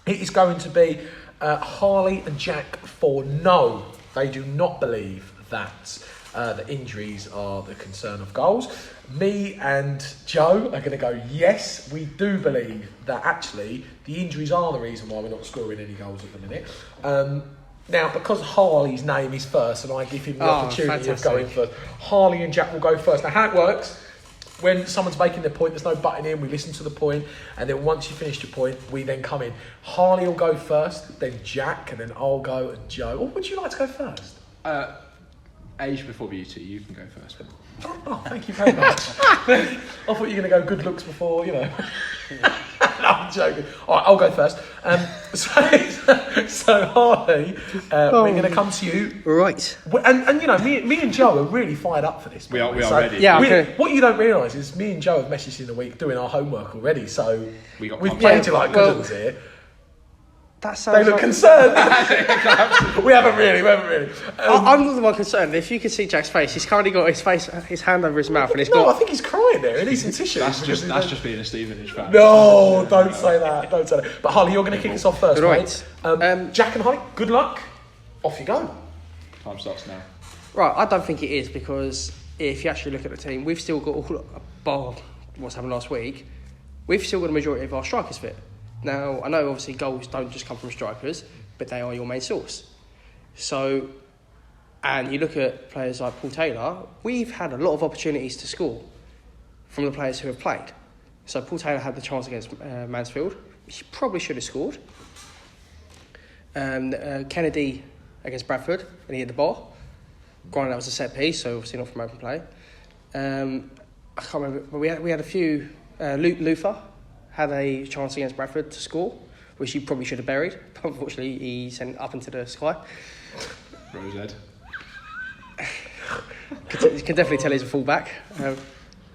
It is going to be Harley and Jack for no. They do not believe that the injuries are the concern of goals. Me and Joe are going to go, yes, we do believe that actually the injuries are the reason why we're not scoring any goals at the minute. Now, because Harley's name is first and I give him the opportunity of going first, Harley and Jack will go first. Now, how it works, when someone's making their point, there's no butting in, we listen to the point, and then once you finish your point, we then come in. Harley will go first, then Jack, and then I'll go and Joe. Or would you like to go first? Age before beauty, you can go first. Oh, thank you very much. I thought you were going to go good looks before, you know. No, I'm joking. All right, I'll go first. So Harley, we're going to come to you. Right. And you know, me and Joe are really fired up for this. We are So ready. Yeah, okay. What you don't realise is me and Joe have messaged in the week doing our homework already. So We've played you like good ones here. That sounds They look like... concerned. we haven't really. I'm not the one concerned. If you can see Jack's face, he's currently got his hand over his mouth and he's No, got... I think he's crying there. He needs some tissue. That's just being a Stevenage fan. No, don't say that. Don't say that. But Harley, you're going to kick us off first, Right. mate. Jack and Harley, good luck. Off you go. Time starts now. Right, I don't think it is, because if you actually look at the team, we've still got bar what's happened last week, we've still got a majority of our strikers fit. Now, I know obviously goals don't just come from strikers, but they are your main source. So, and you look at players like Paul Taylor, we've had a lot of opportunities to score from the players who have played. So Paul Taylor had the chance against Mansfield. He probably should have scored. Kennedy against Bradford, and he hit the bar. Granted, that was a set piece, so obviously not from open play. I can't remember, but we had a few. Luther had a chance against Bradford to score, which he probably should have buried. But unfortunately, he sent it up into the sky. Rosehead. Can definitely tell he's a fullback.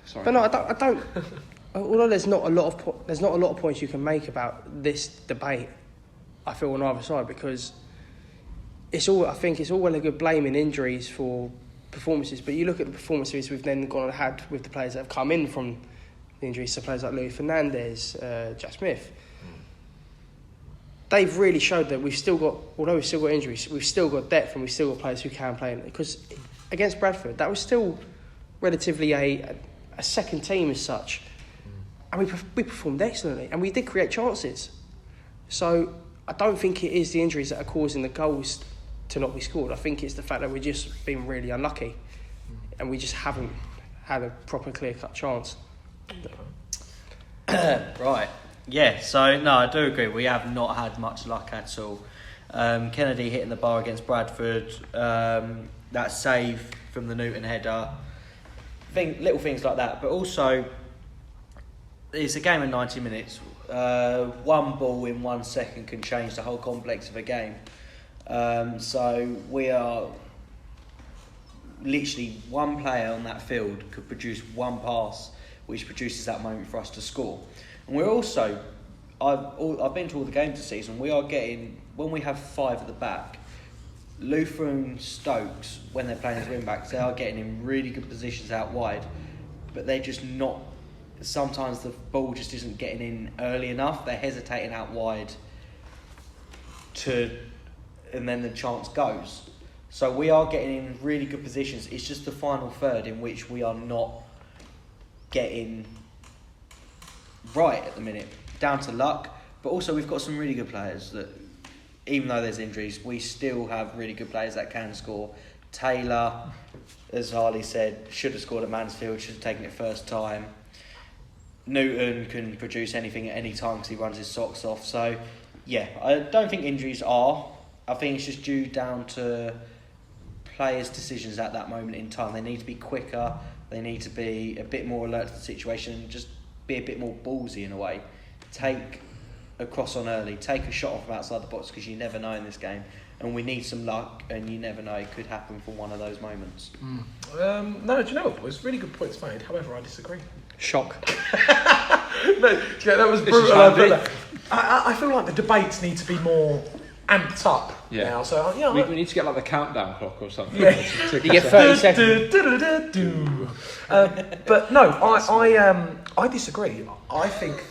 Sorry. But no, I don't. Although there's not a lot of points you can make about this debate, I feel on either side, because I think it's all well and good blaming injuries for performances, but you look at the performances we've then gone and had with the players that have come in from the injuries, so players like Louis Fernandez, Jack Smith. They've really showed that although we've still got injuries, we've still got depth and we've still got players who can play. Because against Bradford, that was still relatively a second team as such. And we performed excellently and we did create chances. So I don't think it is the injuries that are causing the goals to not be scored. I think it's the fact that we're just being really unlucky and we just haven't had a proper clear-cut chance. Right. Yeah, so no, I do agree. We have not had much luck at all. Kennedy hitting the bar against Bradford, that save from the Newton header, little things like that. But also, it's a game of 90 minutes. One ball in 1 second can change the whole complex of a game. So we are literally one player on that field could produce one pass, which produces that moment for us to score. And we're also, I've been to all the games this season. We are getting, when we have 5 at the back, Luther and Stokes, when they're playing as wing backs, they are getting in really good positions out wide, but they're just not. Sometimes the ball just isn't getting in early enough. They're hesitating out wide and then the chance goes. So we are getting in really good positions. It's just the final third in which we are not getting right at the minute. Down to luck, but also we've got some really good players that, even though there's injuries, we still have really good players that can score. Taylor, as Harley said, should have scored at Mansfield, should have taken it first time. Newton can produce anything at any time because he runs his socks off. So, yeah, I don't think injuries are. I think it's just due down to players' decisions at that moment in time. They need to be quicker. They need to be a bit more alert to the situation and just be a bit more ballsy in a way. Take a cross on early, take a shot off from outside the box because you never know in this game. And we need some luck, and you never know, it could happen from one of those moments. No, do you know what? There's really good points made. However, I disagree. Shock. No, yeah, that was brutal. I feel like the debates need to be more amped up now. So we need to get like the countdown clock or something. Yeah. You get 30 seconds. But no, I disagree. I think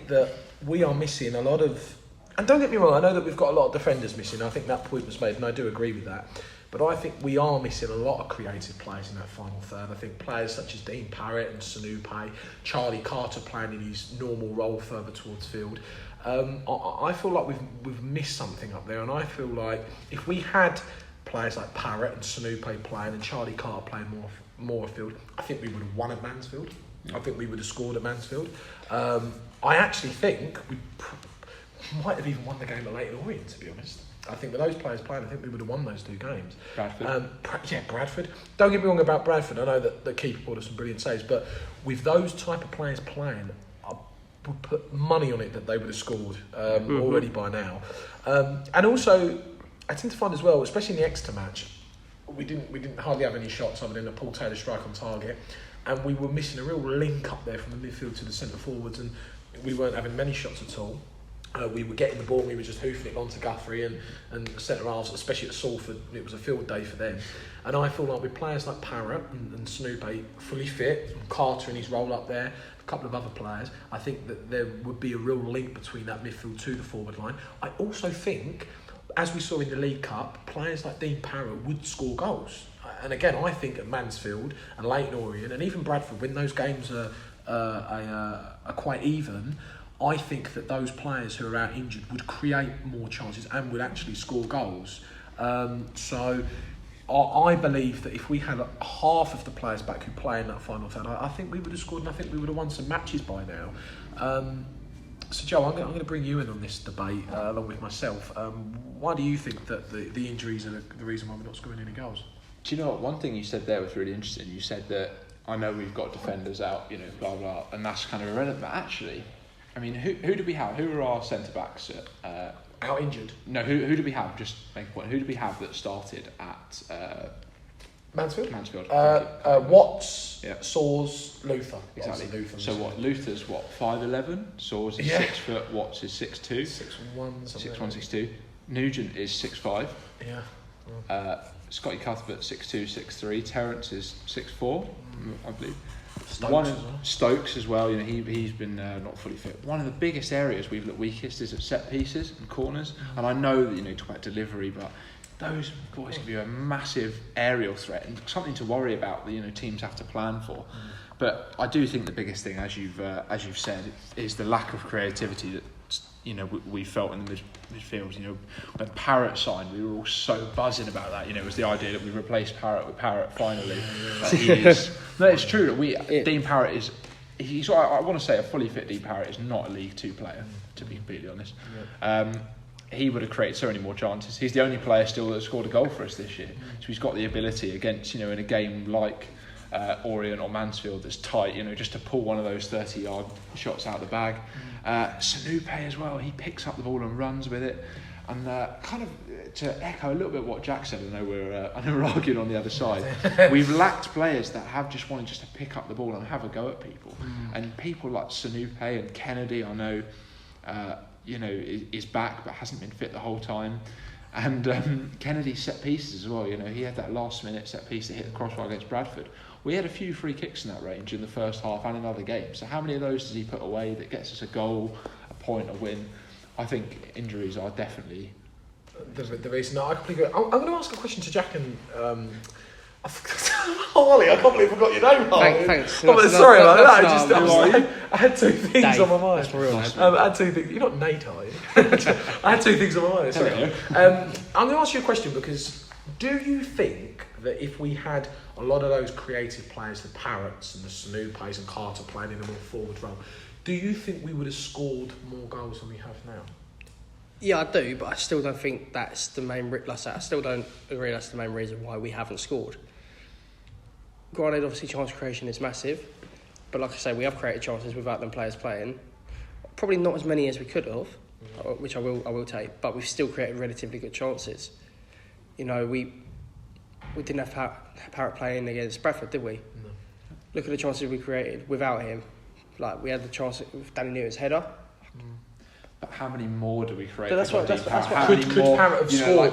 that we are missing a lot of. And don't get me wrong, I know that we've got a lot of defenders missing. I think that point was made, and I do agree with that. But I think we are missing a lot of creative players in that final third. I think players such as Dean Parrott and Sanupe, Charlie Carter playing in his normal role further towards field. I feel like we've missed something up there, and I feel like if we had players like Parrott and Sanupe playing and Charlie Carter playing more field, I think we would have won at Mansfield. I think we would have scored at Mansfield. I actually think we might have even won the game at Leyton Orient, to be honest. I think with those players playing, I think we would have won those 2 games. Bradford. Bradford. Don't get me wrong about Bradford. I know that the keeper pulled us some brilliant saves, but with those type of players playing, I would put money on it that they would have scored already by now. And also, I tend to find as well, especially in the Exeter match, we didn't hardly have any shots other than a Paul Taylor strike on target, and we were missing a real link up there from the midfield to the centre forwards, and we weren't having many shots at all. We were getting the ball and we were just hoofing it onto Guthrie and centre halves, especially at Salford. It was a field day for them. And I feel like with players like Parrott and Sanupe fully fit, and Carter in his role up there, a couple of other players, I think that there would be a real link between that midfield to the forward line. I also think, as we saw in the League Cup, players like Dean Parrott would score goals. And again, I think at Mansfield and Leyton Orient and even Bradford, when those games are quite even, I think that those players who are out injured would create more chances and would actually score goals. So I believe that if we had half of the players back who play in that final third, I think we would have scored, and I think we would have won some matches by now. So Joe, I'm going to bring you in on this debate along with myself. Why do you think that the injuries are the reason why we're not scoring any goals? Do you know what? One thing you said there was really interesting. You said that, I know we've got defenders out, blah, blah, and that's kind of irrelevant. But actually, I mean, who do we have? Who are our centre-backs out injured? No, who do we have? Just make a point. Who do we have that started at Mansfield? Watts, Saws, Luther. Exactly. Luther so what? Luther's 5'11", Saws is 6 foot, Watts is 6'2", 6'1", 6'1", 6'2". Nugent is 6'5". Yeah. Scotty Cuthbert 6'2", 6'3". Terence is 6'4", I believe. Stokes as well. He's been not fully fit. One of the biggest areas we've looked weakest is at set pieces and corners. And I know that talk about delivery, but those boys give you a massive aerial threat and something to worry about that teams have to plan for. But I do think the biggest thing, as you've said, is the lack of creativity that we felt in the midfield. When Parrott signed, we were all so buzzing about that. It was the idea that we replaced Parrott with Parrott finally. No, it's true that Dean Parrott is. I want to say a fully fit Dean Parrott is not a League 2 player, to be completely honest. He would have created so many more chances. He's the only player still that scored a goal for us this year. So he's got the ability against in a game like Orient or Mansfield that's tight, just to pull one of those 30-yard shots out of the bag. Sanupe as well, he picks up the ball and runs with it. And kind of to echo a little bit what Jack said, I know we're arguing on the other side. We've lacked players that have just wanted just to pick up the ball and have a go at people. And people like Sanupe and Kennedy, I know, is back but hasn't been fit the whole time. And Kennedy's set pieces as well. He had that last minute set piece that hit the crossbar against Bradford. We had a few free kicks in that range in the first half and another game. So how many of those does he put away that gets us a goal, a point, a win? I think injuries are definitely the reason. No, I completely agree. I'm going to ask a question to Jack and Harley. I can't believe I got your name, Harley. Thanks. Sorry about that. I had two things Dave, on my mind. that's real nice. I had two things. You're not Nate, are you? I had two things on my mind. Sorry. I'm going to ask you a question because do you think that if we had a lot of those creative players, the Parrots and the Sanupes and Carter playing in a more forward role, do you think we would have scored more goals than we have now? Yeah, I do, but I still don't think that's the main. I still don't agree that's the main reason why we haven't scored. Granted, obviously, chance creation is massive, but like I say, we have created chances without them players playing. Probably not as many as we could have, which I will take, but we've still created relatively good chances. We didn't have Parrott playing against Bradford, did we? No. Look at the chances we created without him. Like we had the chance with Danny Newton's header. But how many more do we create? That's what. Could Parrott have scored?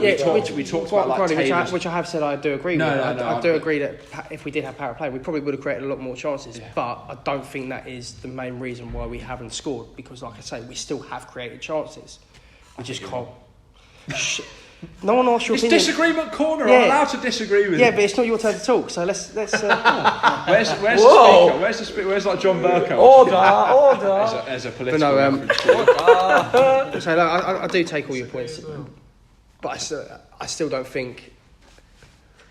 We talked about like which I have said I do agree with. I do agree that if we did have Parrott playing, we probably would have created a lot more chances. Yeah. But I don't think that is the main reason why we haven't scored. Because, like I say, we still have created chances. We just can't. No one asked your opinion. It's disagreement corner. I'm allowed to disagree with you. Yeah, but it's not your turn to talk. So let's. Where's the speaker? Where's the speaker? Where's like John Burko? Order. As a political. So I do take all your points, but I still don't think.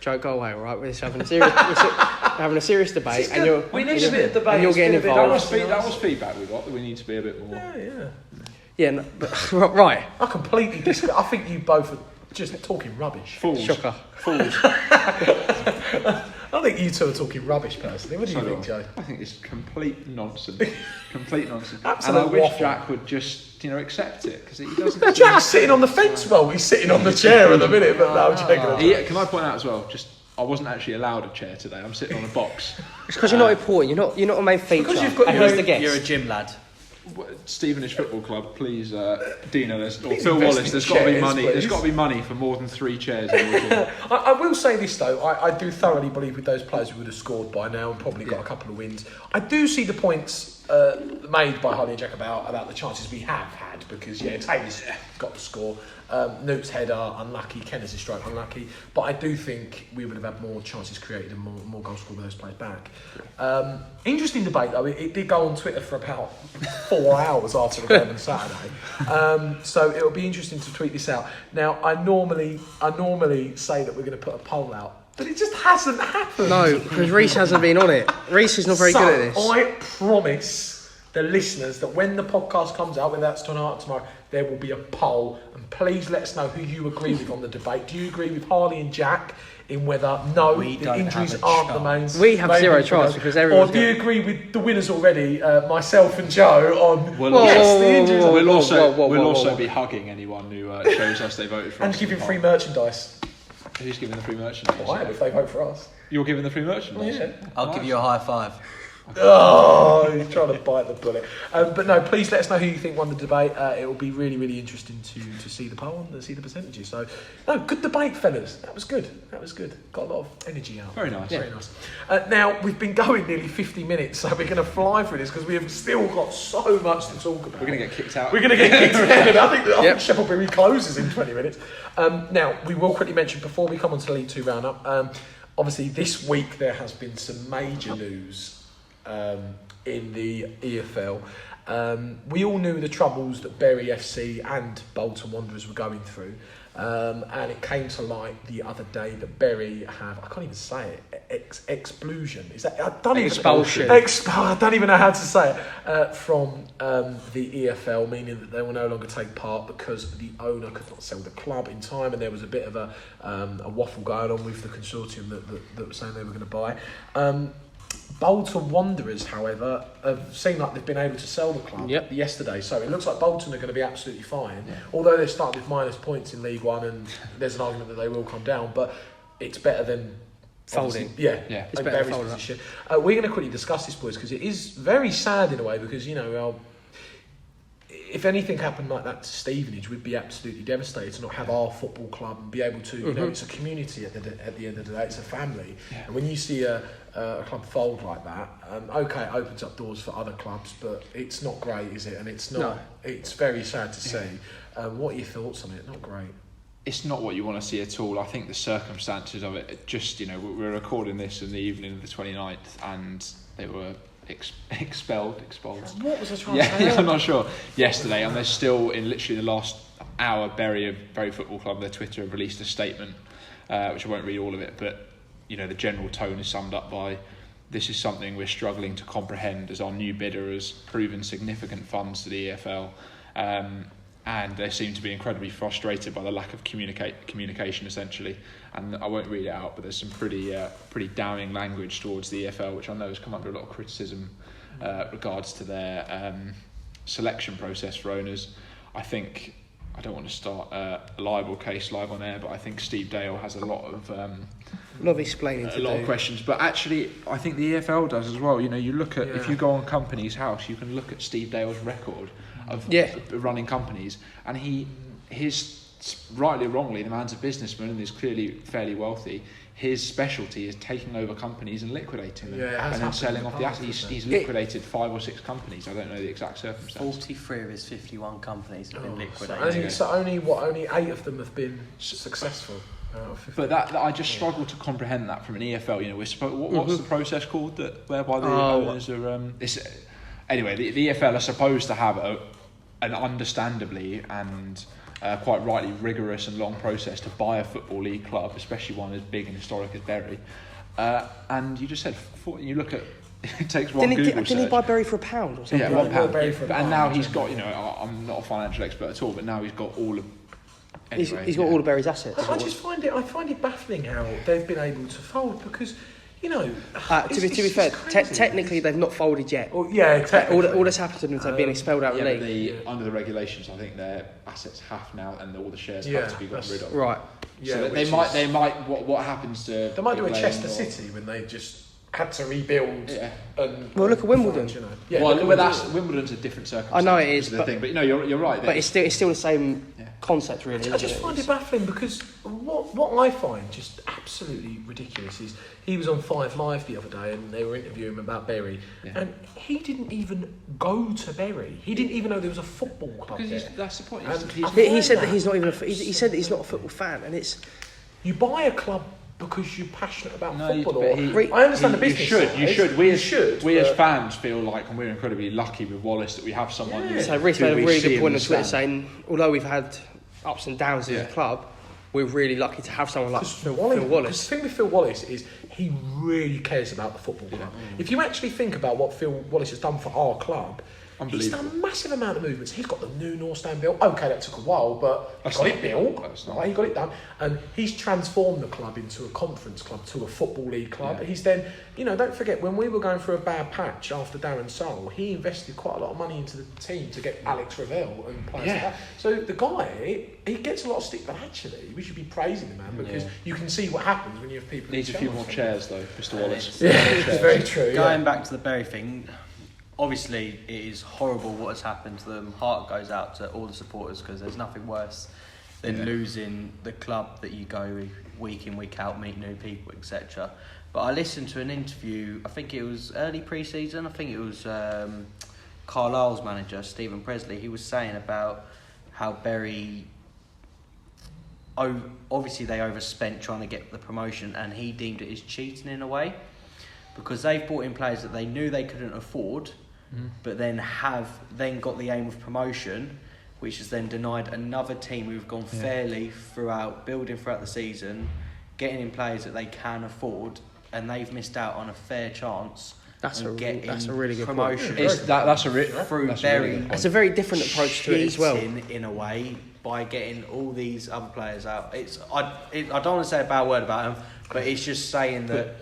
Joe, go away, all right? We're just having a serious debate, and you're getting involved. That was feedback we got. That we need to be a bit more. Yeah. No, but right. I completely disagree. I think you both are just talking rubbish. Fools. Shocker. Fools. I think you two are talking rubbish, personally. What do you think, Joe? I think it's complete nonsense. Complete nonsense. Absolute and I wish waffle. Jack would just, accept it because he doesn't. Jack's sitting on the fence. Well, he's sitting on the chair at the minute, but no, I'm joking. Can I point out as well? I wasn't actually allowed a chair today. I'm sitting on a box. It's because you're not important. You're not a main feature. Because you've got the guest. You're a gym lad. Stevenage Football Club, please, Dino, or Phil Wallace. There's got to be money. There's got to be money for more than 3 chairs. I will say this though. I do thoroughly believe with those players we would have scored by now and probably got a couple of wins. I do see the points made by Harley and Jack about the chances we have had because Taylor's got the score. Newt's header unlucky, Kennedy's stroke unlucky, but I do think we would have had more chances created and more goals scored with those players back. Interesting debate though. It did go on Twitter for about 4 hours after the game on Saturday, so it'll be interesting to tweet this out. Now I normally say that we're going to put a poll out. But it just hasn't happened. No, because Reece hasn't been on it. Reece is not very good at this. I promise the listeners that when the podcast comes out, whether that's tonight or tomorrow, there will be a poll. And please let us know who you agree with on the debate. Do you agree with Harley and Jack in whether the injuries aren't the main? We have zero chance because everyone's. Or do you agree with the winners already, myself and Joe, on the injuries? We'll also be hugging anyone who shows us they voted for us. And giving free merchandise. Who's giving the free merchandise? Well, I am if they vote for us. You're giving the free merchandise? Yeah. I'll give you a high five. Oh, he's trying to bite the bullet. But no, please let us know who you think won the debate. It will be really, really interesting to see the poll and see the percentages. So, no, good debate, fellas. That was good. Got a lot of energy out. Very nice. Very nice. Now, we've been going nearly 50 minutes, so we're going to fly through this because we have still got so much to talk about. We're going to get kicked out. I think Sheffield closes in 20 minutes. Now, we will quickly mention before we come on to the League 2 roundup, obviously this week there has been some major news in the EFL. We all knew the troubles that Bury FC and Bolton Wanderers were going through. And it came to light the other day that Bury have, I can't even say it, expulsion. Is that? I don't even Expulsion. I don't even know how to say it. From the EFL, meaning that they will no longer take part because the owner could not sell the club in time, and there was a bit of a waffle going on with the consortium that was saying they were going to buy. Bolton Wanderers, however, have seemed like they've been able to sell the club yesterday, so it looks like Bolton are going to be absolutely fine. Yeah. Although they're starting with minus points in League One, and there's an argument that they will come down, but it's better than folding. Yeah, it's better than folding. Position. We're going to quickly discuss this, boys, because it is very sad in a way, because if anything happened like that to Stevenage, we'd be absolutely devastated to not have our football club and be able to, it's a community at the end of the day, it's a family. Yeah. And when you see a club fold like that, okay, it opens up doors for other clubs, but it's not great, is it? And it's not. No. It's very sad to see. What are your thoughts on it? Not great. It's not what you want to see at all. I think the circumstances of it, just, we're recording this in the evening of the 29th, and they were expelled. What was I trying to say? I'm not sure. Yesterday, and they're still in literally the last hour. Bury Football Club, their Twitter have released a statement, which I won't read all of it, but the general tone is summed up by: "This is something we're struggling to comprehend as our new bidder has proven significant funds to the EFL." And they seem to be incredibly frustrated by the lack of communication, essentially. And I won't read it out, but there's some pretty downing language towards the EFL, which I know has come under a lot of criticism regards to their selection process for owners. I think, I don't want to start a libel case live on air, but I think Steve Dale has a lot of explaining to do. A lot of questions, but actually I think the EFL does as well. You look at, if you go on Company's House, you can look at Steve Dale's record of running companies, and his rightly or wrongly, the man's a businessman and is clearly fairly wealthy. His specialty is taking over companies and liquidating them, and then selling off the assets. He's liquidated 5 or 6 companies. I don't know the exact circumstances. 43 of his 51 companies have been liquidated. So only 8 of them have been successful. But that I just struggle to comprehend that from an EFL. What's the process called whereby the owners are? Anyway, the EFL are supposed to have an understandably and quite rightly rigorous and long process to buy a football league club, especially one as big and historic as Bury. And you just said, you look at, it takes one Google search. Didn't he buy Bury for £1 or something? Yeah, £1. And now he's got, I'm not a financial expert at all, but now he's got all of. Anyway, he's got all of Bury's assets. I just find it baffling how they've been able to fold, because. To be fair, technically they've not folded yet. All that's happened to them is they've been expelled out of the league. Under the regulations, I think their assets have now, and all the shares have to be gotten rid of. Right. Yeah, so they might. What happens to? They might do a Chester City when they just had to rebuild. Yeah. Well, look at Wimbledon. Wimbledon's a different circumstance. I know it is, but you're right. But it's still the same concept, really. I just find it baffling, because what I find just absolutely ridiculous is he was on 5 Live the other day and they were interviewing him about Bury, and he didn't even go to Bury. He didn't even know there was a football club there. That's the point. He said that he's not even. He said that he's not a football fan, and it's. You buy a club because you're passionate about football. I understand the business. You should. We as fans feel like, and we're incredibly lucky with Wallace, that we have someone. Yeah. So Reece made a really good point on Twitter saying, although we've had ups and downs as a club, we're really lucky to have someone like Phil Wallace. The thing with Phil Wallace is he really cares about the football club. If you actually think about what Phil Wallace has done for our club, he's done a massive amount of movements. He's got the new North Stand built. Okay, that took a while, but he got it built. He got it done. And he's transformed the club into a conference club, to a football league club. He's then, don't forget, when we were going through a bad patch after Darren Sole, he invested quite a lot of money into the team to get Alex Ravel and players like that. So the guy, he gets a lot of stick, but actually, we should be praising the man, because you can see what happens when you have people. Needs a few more chairs, though, Mr. Wallace. It's very true. Going back to the Bury thing, obviously it is horrible what has happened to them. Heart goes out to all the supporters, because there's nothing worse than losing the club that you go week in, week out, meet new people, etc. But I listened to an interview, I think it was early pre-season, I think it was Carlisle's manager, Stephen Presley. He was saying about how Bury, obviously they overspent trying to get the promotion, and he deemed it as cheating in a way, because they've brought in players that they knew they couldn't afford, but then got the aim of promotion, which has then denied another team who've gone fairly building throughout the season, getting in players that they can afford, and they've missed out on a fair chance. That's a really good promotion. point. That's a very different approach to it as well. In a way, by getting all these other players out, I don't want to say a bad word about them, but it's just saying that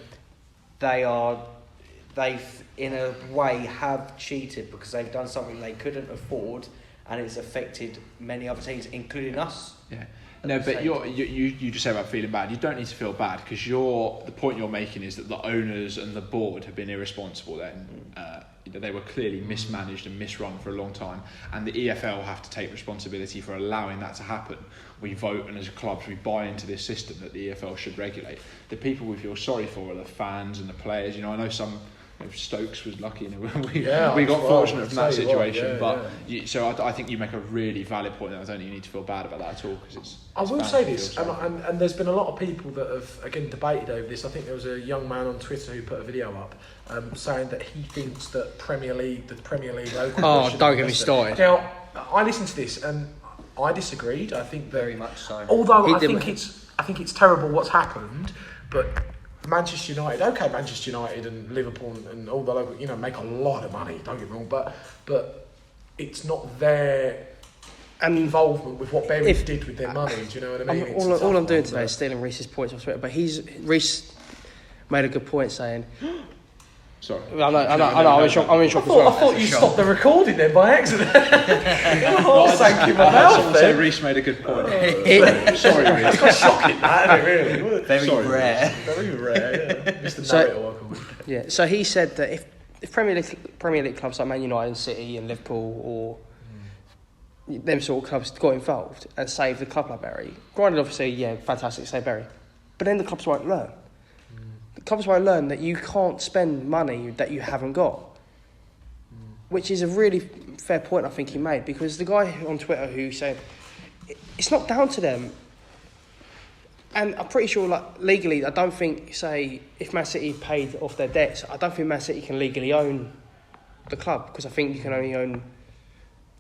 they've in a way have cheated because they've done something they couldn't afford, and it's affected many other teams, including us. Yeah. No, but you just say about feeling bad. You don't need to feel bad because the point you're making is that the owners and the board have been irresponsible. Then they were clearly mismanaged and misrun for a long time, and the EFL have to take responsibility for allowing that to happen. We vote, and as clubs, we buy into this system that the EFL should regulate. The people we feel sorry for are the fans and the players. I know some. Stokes was lucky, we got fortunate from that situation. So I think you make a really valid point. I don't think you need to feel bad about that at all because I will say this, and there's been a lot of people that have again debated over this. I think there was a young man on Twitter who put a video up saying that he thinks that the Premier League local. Oh, don't get me started. Now I listened to this and I disagreed. I think that, very much so. Although I think it's terrible what's happened, but. Manchester United and Liverpool and all the local, make a lot of money. Don't get me wrong, but it's not their involvement with what Berry did with their money. Do you know what I mean? All I'm doing today is stealing Reece's points off Twitter, but Reece made a good point saying. Sorry. I know. I'm in shock as well. I thought you stopped the recording then by accident. Thank you, my mouth. Someone said Reece made a good point. Sorry, Reece. It's shocking, that, really. Very rare. Very rare, yeah. Mr. Narrator, I call it. Yeah, so he said that if Premier League clubs like Man United and City and Liverpool or them sort of clubs got involved and saved the club like Berry, granted, obviously, fantastic, save Berry, but then the clubs won't learn. The clubs won't learn that you can't spend money that you haven't got, which is a really fair point I think he made, because the guy on Twitter who said it's not down to them, and I'm pretty sure legally I don't think, say, if Man City paid off their debts, I don't think Man City can legally own the club, because I think you can only own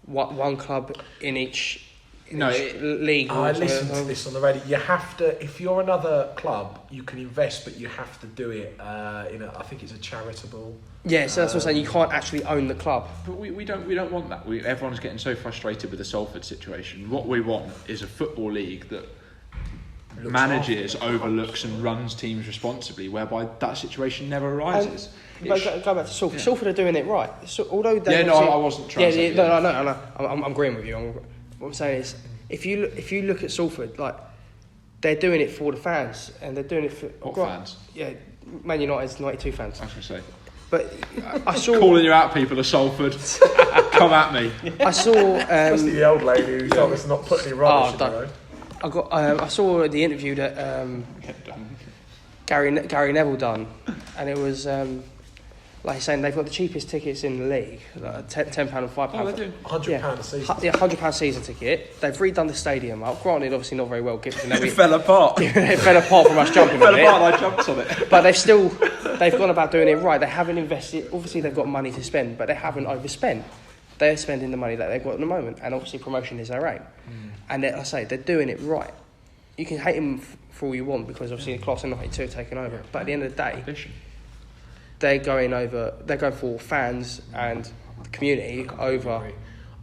one club in each league. I listened to this on the radio. You have to, if you're another club, you can invest, but you have to do it I think it's a charitable. Yeah, so that's what I'm saying. You can't actually own the club. But we don't want that. Everyone's getting so frustrated with the Salford situation. What we want is a football league that manages, overlooks, and runs teams responsibly, whereby that situation never arises. Go back to Salford. Yeah. Salford are doing it right. So, although I wasn't trying. No. I'm agreeing with you. What I'm saying is, if you look at Salford, they're doing it for the fans, and they're doing it for fans? Yeah, Man United's 92 fans. I was going to say. But I saw calling you out, people of Salford. Come at me. I saw especially the old lady who told us not put any rubbish in the road. I saw the interview that Gary Neville done, and it was like saying they've got the cheapest tickets in the league, £10 and £5. Oh, they do. £100 a season. Yeah, £100 season ticket. They've redone the stadium up. Granted, obviously not very well given. It fell apart. It fell apart from us jumping on it. I jumped on it. But they've gone about doing it right. They haven't invested. Obviously, they've got money to spend, but they haven't overspent. They're spending the money that they've got at the moment, and obviously promotion is their aim. And they're doing it right. You can hate them for all you want, because obviously the class of 92 are taking over. But at the end of the day, they're going for fans and the community over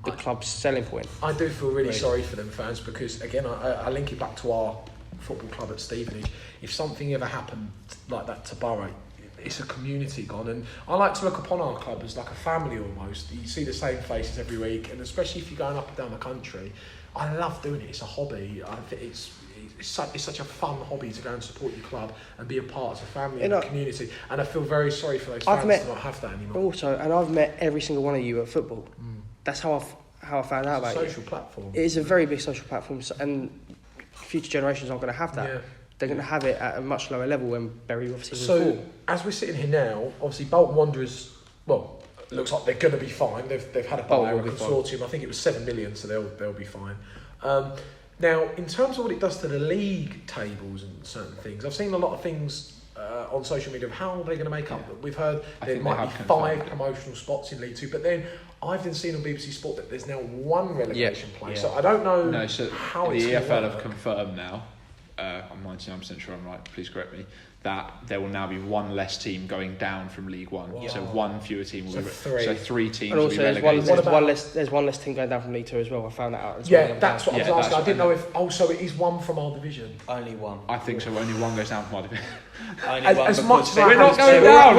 the club's selling point. I do feel really sorry for them fans, because again I link it back to our football club at Stevenage. If something ever happened like that to Borough, it's a community gone, and I like to look upon our club as like a family almost. You see the same faces every week, and especially if you're going up and down the country, I love doing it. It's a hobby. I think it's such a fun hobby to go and support your club and be a part of the family and the community. And I feel very sorry for those fans to not have that anymore. Also, and I've met every single one of you at football. That's how I found out about it. Social platform. It is a very big social platform, and future generations aren't going to have that. Yeah. They're going to have it at a much lower level when Berry obviously was So, as we're sitting here now, obviously Bolton Wanderers, it looks like they're going to be fine. They've had a buyer, a consortium. I think it was 7 million, so they'll be fine. Now, in terms of what it does to the league tables and certain things, I've seen a lot of things on social media of how are they going to make up. We've heard there think might they be have 5 confirmed. promotional spots in League Two, but then I've been seeing on BBC Sport that there's now 1 relegation place. Yeah. So I don't know No, so how the it's EFL going to have confirmed now, I'm 99% sure I'm right, please correct me, that there will now be 1 less team going down from League One. Wow. So 1 fewer team will So be 3. So 3 teams And will also, be there's relegated. there's one less team going down from League Two as well. I found that out. Yeah, that's what I was Yeah, asking. I that's didn't what know if also it is 1 from our division. Only one. I think so. Only 1 goes down from our division. Only As, one as because much as I We're hate not to, going down.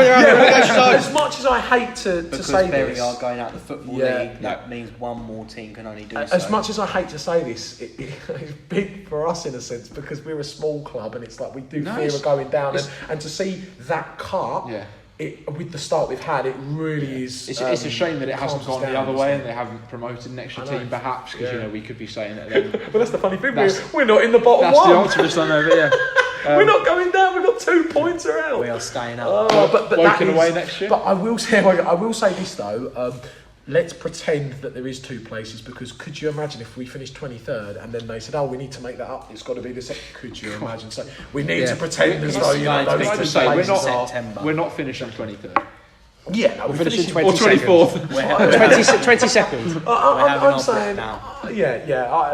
as much as I hate to because say Bury this, are going out the football Yeah. league. That means 1 more team can only do so. as much as I hate to say this, it's big for us in a sense because we're a small club and it's like we do No, fear it's- of going down, it's- and to see that cut. Yeah. With the start we've had, it really is. It's a shame that it hasn't calms us gone the down, other isn't way it? and they haven't promoted an extra I know. team, perhaps, because Yeah. we could be saying that. Then, But that's the funny thing. That's- We're not in the bottom that's one. the optimist on over here. We're not going down. We've got 2 points around. We are staying up. Oh, but that Woking is, away next year? But I will say this though. Let's pretend that there is 2 places because could you imagine if we finished 23rd and then they said, "Oh, we need to make that up. It's got to be the second." Could you imagine? So we need to pretend as though going to those be Can I 2 just say, we're places not, are. September. we're not finishing 23rd. Yeah, no, we're finishing finishing 20 Or 24th. 22nd. We're having I'm our saying, now.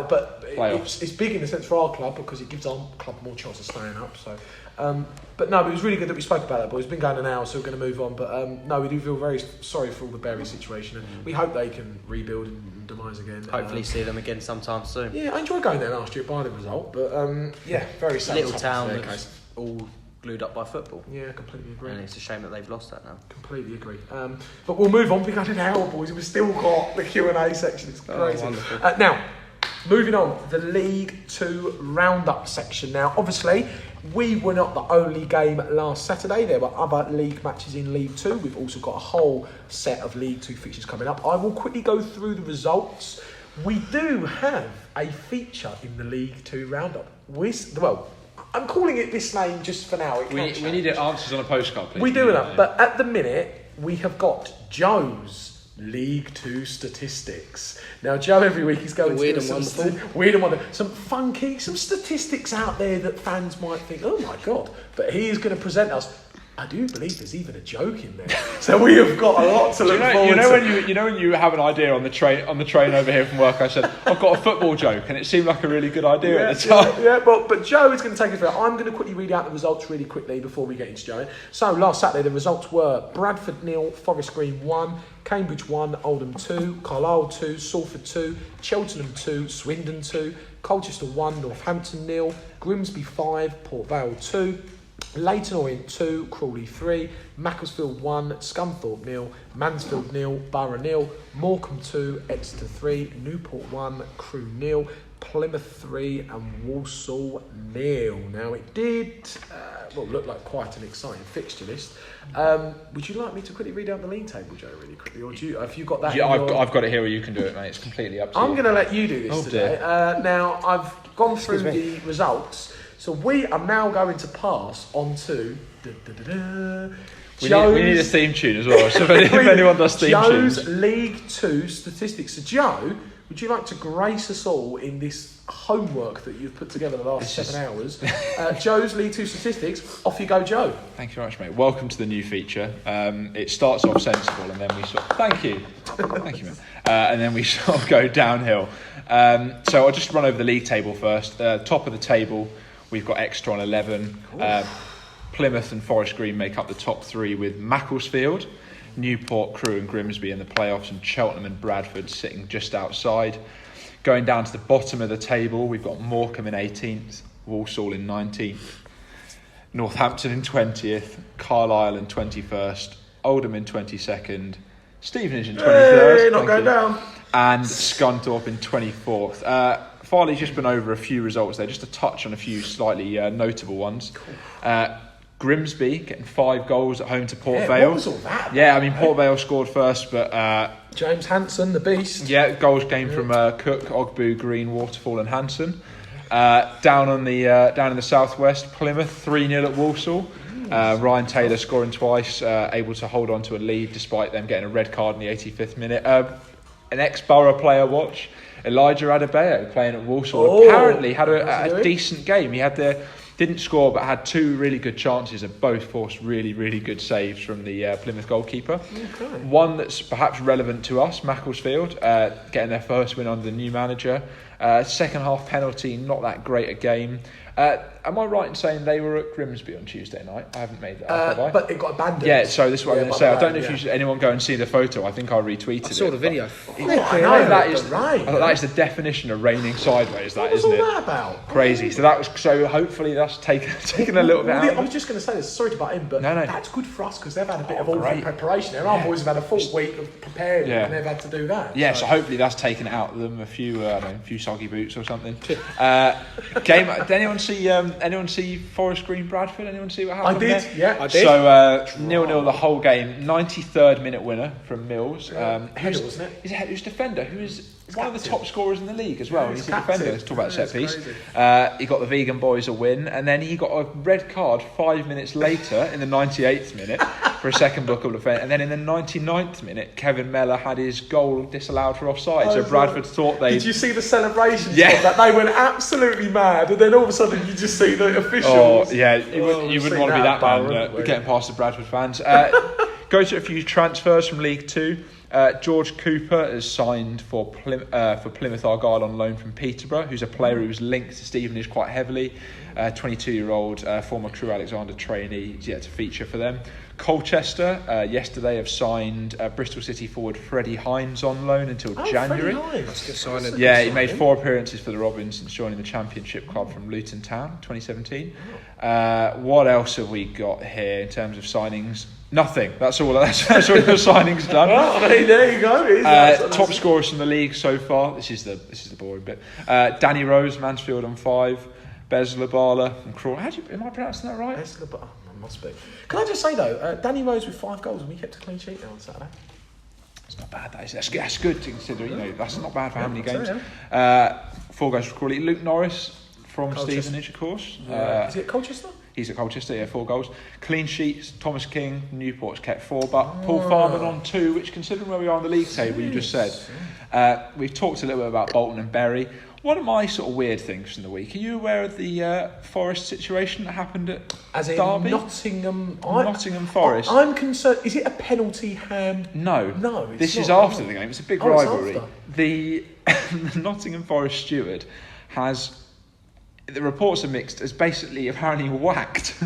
but Playoffs. it's big in the sense for our club because it gives our club more chance of staying up. So, but no, it was really good that we spoke about that. Boys, it's been going an hour, so we're going to move on. But no, we do feel very sorry for all the Bury situation, and we hope they can rebuild and demise again. Hopefully see them again sometime soon. Yeah, I enjoyed going there last year by the result, but yeah, very sad. Little what's town happened to their that's case. all glued up by football. Yeah, completely agree. And it's a shame that they've lost that now. Completely agree. But we'll move on. We've got an hour, boys. We've still got the Q&A section. It's crazy. wonderful. Now, moving on, the League 2 roundup section. Now, obviously, we were not the only game last Saturday. There were other league matches in League 2. We've also got a whole set of League 2 fixtures coming up. I will quickly go through the results. We do have a feature in the League 2 roundup. Well, I'm calling it this name just for now. It We can need answers on a postcard, please. we do enough, but at the minute we have got Joe's League 2 statistics. Now, Joe every week is going Weird to and give us wonderful. weird and wonderful, some funky, some statistics out there that fans might think, oh my god, but he is going to present us. I do believe there's even a joke in there, so we have got a lot to look forward to. when you have an idea on the train over here from work, I said I've got a football joke, and it seemed like a really good idea at the time. Yeah, but Joe is going to take us through it. I'm going to quickly read out the results really quickly before we get into Joe. So last Saturday the results were Bradford 0, Forest Green 1, Cambridge 1, Oldham 2, Carlisle 2, Salford 2, Cheltenham 2, Swindon 2, Colchester 1, Northampton 0, Grimsby 5, Port Vale 2, Leyton Orient 2, Crawley 3, Macclesfield 1, Scunthorpe 0, Mansfield 0, Borough 0, Morecambe 2, Exeter 3, Newport 1, Crewe 0, Plymouth 3 and Walsall 0. Now it did look like quite an exciting fixture list. Would you like me to quickly read out the league table, Joe, really quickly, or have you got that? Yeah, I've got it here where you can do it, mate. It's completely up to you. I'm going to let you do this today. dear. Now I've gone through the results, so we are now going to pass on to. We need a theme tune as well. So if anyone does theme Joe's tunes, League 2 statistics. So Joe, would you like to grace us all in this homework that you've put together the last 7 hours? Joe's League 2 statistics. Off you go, Joe. thank you very much, mate. Welcome to the new feature. It starts off sensible, and then we thank you, man. And then we sort of go downhill. So I'll just run over the league table first. Top of the table, we've got Exeter on 11. Plymouth and Forest Green make up the top 3 with Macclesfield, Newport, Crewe and Grimsby in the playoffs, and Cheltenham and Bradford sitting just outside. Going down to the bottom of the table, we've got Morecambe in 18th, Walsall in 19th, Northampton in 20th, Carlisle in 21st, Oldham in 22nd, Stevenage in 23rd. Hey, not going down. And Scunthorpe in 24th. Farley's just been over a few results there, just to touch on a few slightly notable ones. Grimsby getting 5 goals at home to Port Vale. What was all that? Yeah, I mean, Port Vale scored first, but James Hansen, the beast. yeah, goals came from Cook, Ogbu, Green, Waterfall and Hanson. Down in the southwest, Plymouth 3-0 at Walsall. Ryan Taylor scoring twice, able to hold on to a lead despite them getting a red card in the 85th minute. An ex-Borough player watch, Elijah Adebayo playing at Walsall, apparently had a decent game. He had Didn't score, but had 2 really good chances and both forced really, really good saves from the Plymouth goalkeeper. Okay. One that's perhaps relevant to us, Macclesfield, getting their first win under the new manager. Second half penalty, not that great a game. Am I right in saying they were at Grimsby on Tuesday night? I haven't made that up, have I? But it got abandoned. Yeah, so this is what I'm going to say. I don't know if yeah. anyone go and see the photo. I think I retweeted it. I saw the video. I know, That is, right. I thought that is the definition of raining sideways, that, What's isn't all it? that about? Crazy. So hopefully that's taken a little bit I out. was just going to say this. Sorry to butt in, but No. that's good for us because they've had a bit of great. preparation. Our boys have had a full week of preparing, and they've had to do that. Yeah, so hopefully that's taken it out of them. A few soggy boots or something. Game. Did anyone see Forest Green Bradford? Anyone see what happened? I did. There? Yeah, I did. So 0-0 the whole game. 93rd minute winner from Mills. Who's wasn't it? Who's defender? Who is one of the top scorers in the league as well. Yeah, He's a captain. defender. Let's talk about set piece. Crazy. He got the Vegan boys a win, and then he got a red card 5 minutes later in the 98th minute for a second book of defence. And then in the 99th minute, Kevin Mellor had his goal disallowed for offside. So Bradford thought they. Did you see the celebrations? Yeah. Of that? They went absolutely mad, and then all of a sudden you just see the officials. Oh yeah, you wouldn't we've want to be that bad, man getting past the Bradford fans. Go to a few transfers from League Two. George Cooper has signed for Plymouth Argyle on loan from Peterborough, who's a player who was linked to Stevenage quite heavily. 22-year-old former Crewe Alexander trainee, is yet to feature for them. Colchester yesterday have signed Bristol City forward Freddie Hines on loan until January. That's good signing. Yeah, he made 4 appearances for the Robins since joining the Championship club from Luton Town 2017. What else have we got here in terms of signings? Nothing. That's all. That's all the signings done. Well, I mean, there you go. Top scorers from the league so far. This is the boring bit. Danny Rose, Mansfield on 5. Bez Labala from Crawley. Am I pronouncing that right? Must be. Can I just say though, Danny Rose with 5 goals and we kept a clean sheet there on Saturday. It's not bad. That's good to consider. You know, that's not bad for how many games. Yeah. 4 goals for Crawley. Luke Norris from Colchester. Stevenage, of course. Is it Colchester? He's at Colchester, yeah, 4 goals. Clean sheets, Thomas King, Newport's kept 4, but Paul Farman on 2, which considering where we are on the league table, you just said. We've talked a little bit about Bolton and Bury. One of my sort of weird things from the week, are you aware of the Forest situation that happened at As in Derby? Nottingham. Nottingham Forest. I'm concerned. Is it a penalty hand? No. It's this is not, after the game. It's a big Oh, it's rivalry. after. The Nottingham Forest steward has... The reports are mixed, has basically apparently whacked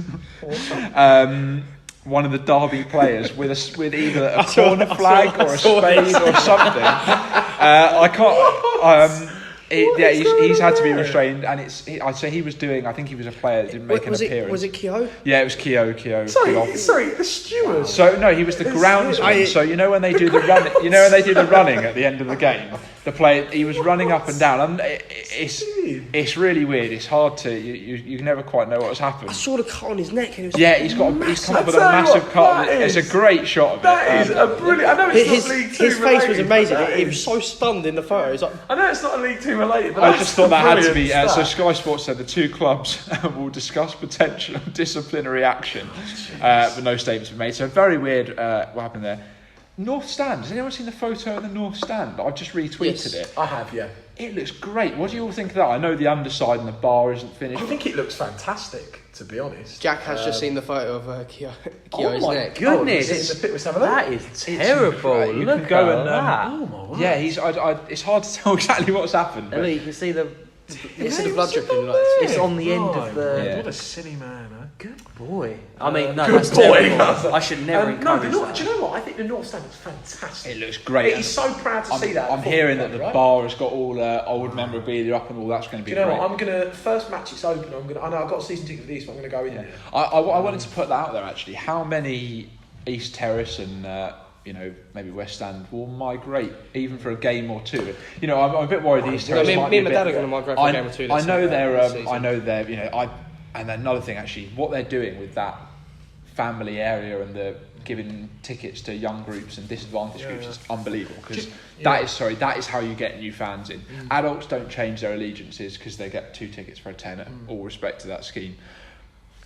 one of the Derby players with either a corner flag or a spade or something. I can't... he's had to be restrained, and I'd say he was doing. I think he was a player that didn't make an appearance. Was it Keogh? Yeah, it was Keogh. Sorry, the steward. So no, he was the groundsman. So you know when they do the running at the end of the game, the player he was running up and down, and it's really weird. It's hard to you can never quite know what's happened. I saw the cut on his neck. And it was he's come up with a massive cut. It's a great shot of it. That is a brilliant. I know it's not League 2 his face was related, amazing. but He was so stunned in the photo. He's like, I know it's not a League 2 related, but I just thought that had to be. brilliant So stat. Sky Sports said the 2 clubs will discuss potential disciplinary action, but no statements were made. So very weird what happened there. North Stand. Has anyone seen the photo of the North Stand? I've just retweeted it. I have, yeah. It looks great. What do you all think of that? I know the underside and the bar isn't finished. I think it looks fantastic, to be honest. Jack has just seen the photo of Keogh's my neck. goodness. Oh, is it in the pit? Let's have a look. That is terrible. incredible. You Look can go at and, that. Oh my word. Yeah, it's hard to tell exactly what's happened. And But look, you can see the. You see the blood dripping. Like, It's on the end of the. Yeah. What a silly man, huh? Good boy. I mean, no, Good that's boy. terrible. I should never No, encourage that. do you know what? I think the North Stand is fantastic. it looks great. He's so proud to see that. I'm at the hearing football that the club, right? bar has got all old memorabilia up and all. That's going to Do be you know great. what? I'm gonna first match it's open. I know I've got a season ticket for this, but I'm gonna go in there. I wanted to put that out there actually. How many East Terrace and maybe West Stand will migrate even for a game or 2? You know, I'm a bit worried the East Terrace me might and be a my bit- dad are going to migrate for a game or 2. I know they're. And another thing actually, what they're doing with that family area and the giving tickets to young groups and disadvantaged groups is unbelievable because that is how you get new fans in. Adults don't change their allegiances because they get 2 tickets for a tenner. All respect to that scheme.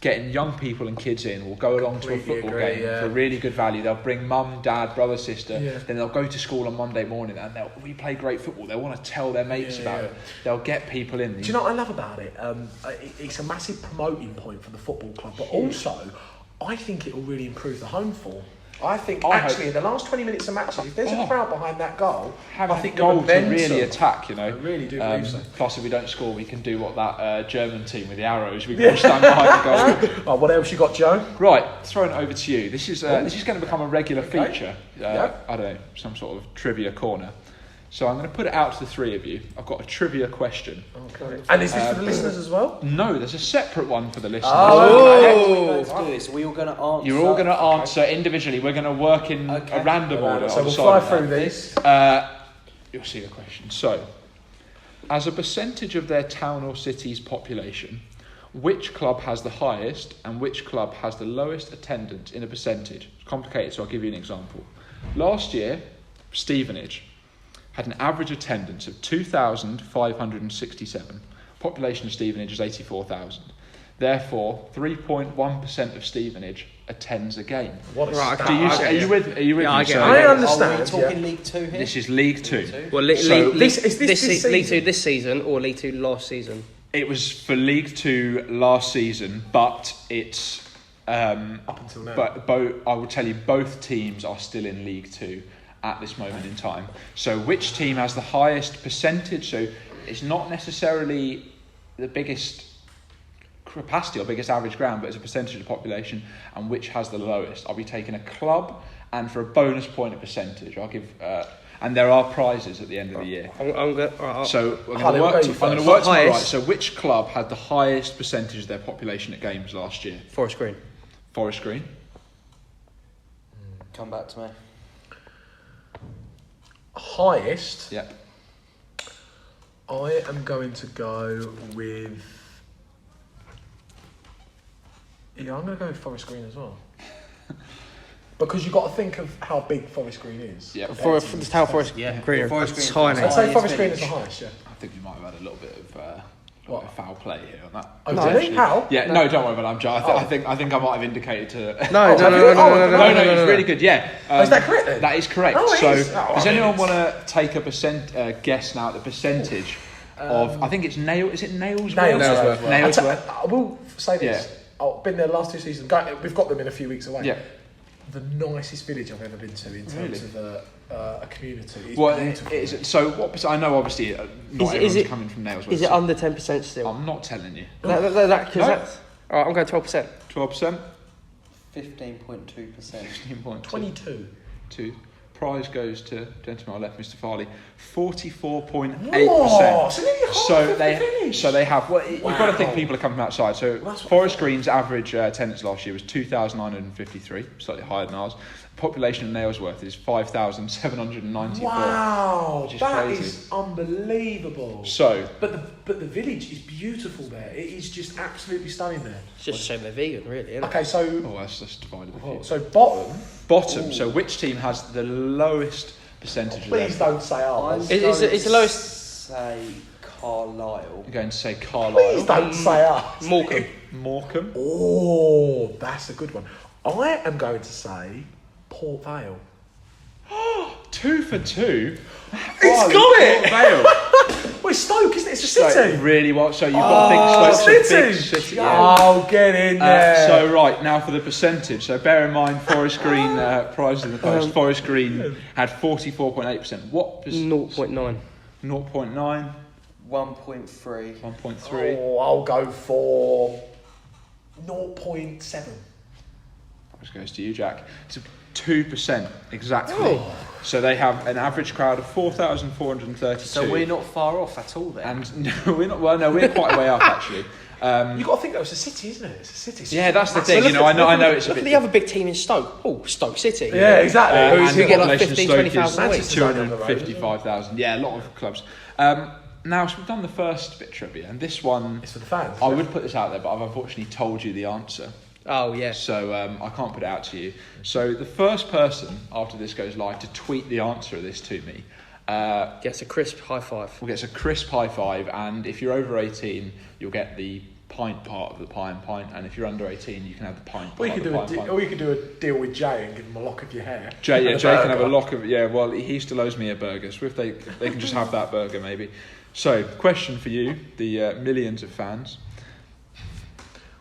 getting young people and kids in will go along to a Completely football agree, game yeah. for really good value. They'll bring mum, dad, brother, sister. Yeah. Then they'll go to school on Monday morning and we play great football. They want to tell their mates about it. They'll get people in. Do you know what I love about it? It's a massive promoting point for the football club, but also I think it will really improve the home form. I think in the last 20 minutes of matches, if there's a crowd behind that goal, have I a think goal the to momentum, really attack, you know. I really do believe so. Plus, if we don't score, we can do what that German team with the arrows. We can all stand behind the goal. Oh, what else you got, Joe? Right, throwing it over to you. This is going to become a regular feature. Yeah. I don't know, some sort of trivia corner. So I'm going to put it out to the three of you. I've got a trivia question. Okay. And is this for the listeners as well? No, there's a separate one for the listeners. Let's do this. We're all going to answer. You're all going to answer individually. We're going to work in a random order. So we'll fly through these. You'll see the question. So, as a percentage of their town or city's population, which club has the highest and which club has the lowest attendance in a percentage? It's complicated, so I'll give you an example. Last year, Stevenage had an average attendance of 2,567. Population of Stevenage is 84,000. Therefore, 3.1% of Stevenage attends a game. What a Right, stat. Are you with me? I get it. I Are understand. we talking League 2 here? This is League Two. Well, Is this League season? 2 this season or League 2 last season? It was for League Two last season, but it's Up until now. But I will tell you, both teams are still in League Two at this moment in time. So which team has the highest percentage? So it's not necessarily the biggest capacity or biggest average ground, but it's a percentage of the population, and which has the lowest. I'll be taking a club, and for a bonus point, a percentage. I'll give, and there are prizes at the end of the year. I'm going So I'm Harley, going we'll to go work to my first. right. Highest. So which club had the highest percentage of their population at games last year? Forest Green. Forest Green. Come back to me. Highest, Yep. I am going to go with... Yeah, I'm going to go with Forest Green as well. Because you've got to think of how big Forest Green is. Yeah. For the Town Forest Yeah. Green. Forest Green. Tiny. I'd say Highest Forest Green is village. the highest, yeah. I think we might have had a little bit of What? foul play here on that. Oh, really? How? Yeah, no, don't worry about it. I'm joking. I think I might have indicated to. No, no, No, it's really good. Yeah. Is that correct then? That is correct. Oh, it so, is. Oh, does I mean, anyone it's- want to take a guess now at the percentage of? I think it's Nail. Is it Nailsworth? Nailsworth. Nailsworth. I will say this. I've been there the last 2 seasons. We've got them in a few weeks away. Yeah. The nicest village I've ever been to in terms of a community. It's Well, beautiful. so what? I know obviously not everyone's coming from Nailsworth. Is it so under 10% still? I'm not telling you. Cause No. that's... Alright, I'm going 12%. 12%. 15.2%. 22. 2. Prize goes to gentleman on left, Mr. Farley. 44.8%. Whoa, so nearly half So of they the village. so they have. Well, you've got to think Wow. people are coming from outside. So Well, that's what Forest Green's average attendance last year was 2,953, slightly higher than ours. The population of Nailsworth is 5,794. Wow, Which is that crazy. is unbelievable. So But the village is beautiful there. It is just absolutely stunning there. It's just a shame they're vegan, really, isn't it? Okay, so that's divided. A few. so bottom. Bottom. So which team has the lowest percentage Please of their? don't say ours. It's the lowest... Say Carlisle. I'm going to say Carlisle. Please don't say us. Morecambe. Morecambe. Oh, that's a good one. I am going to say Port Vale. 2 for 2. It's got it! Port Vale. Well, it's Stoke, isn't it? It's a So city. really well. So you've got to think Stoke's a big city. Yeah. Oh, get in there. So right now for the percentage. So bear in mind, Forest Green prizes in the post. Forest Green had 44.8%. What was 0.9. 0.9, 1.3. 1.3? Oh, I'll go for 0.7. This goes to you, Jack. It's 2% exactly. So they have an average crowd of 4,432. So we're not far off at all then. And no, we're not. Well, no, we're quite a way up actually. You've got to think that it's a city, isn't it? It's a city. Yeah, that's the thing. You know, I know it's a Look bit. at the other big team in Stoke. Oh, Stoke City. Yeah, exactly. and who the get like population of 15, Stoke 20,000 a week. is 255,000. Yeah, a lot of clubs. Now, so we've done the first bit trivia, and this one, It's for the fans. I would put this out there, but I've unfortunately told you the answer, Oh, yes. so I can't put it out to you. So the first person after this goes live to tweet the answer of this to me Gets a crisp high five. will get a crisp high five, and if you're over 18, you'll get the pint part of the pie and if you're under 18 you can have the pint Or part you of the pie. or you could do a deal with Jay and give him a lock of your hair. Jay And a can have a burger. lock of well he still owes me a burger, so if they can just have that burger maybe. So question for you, the millions of fans.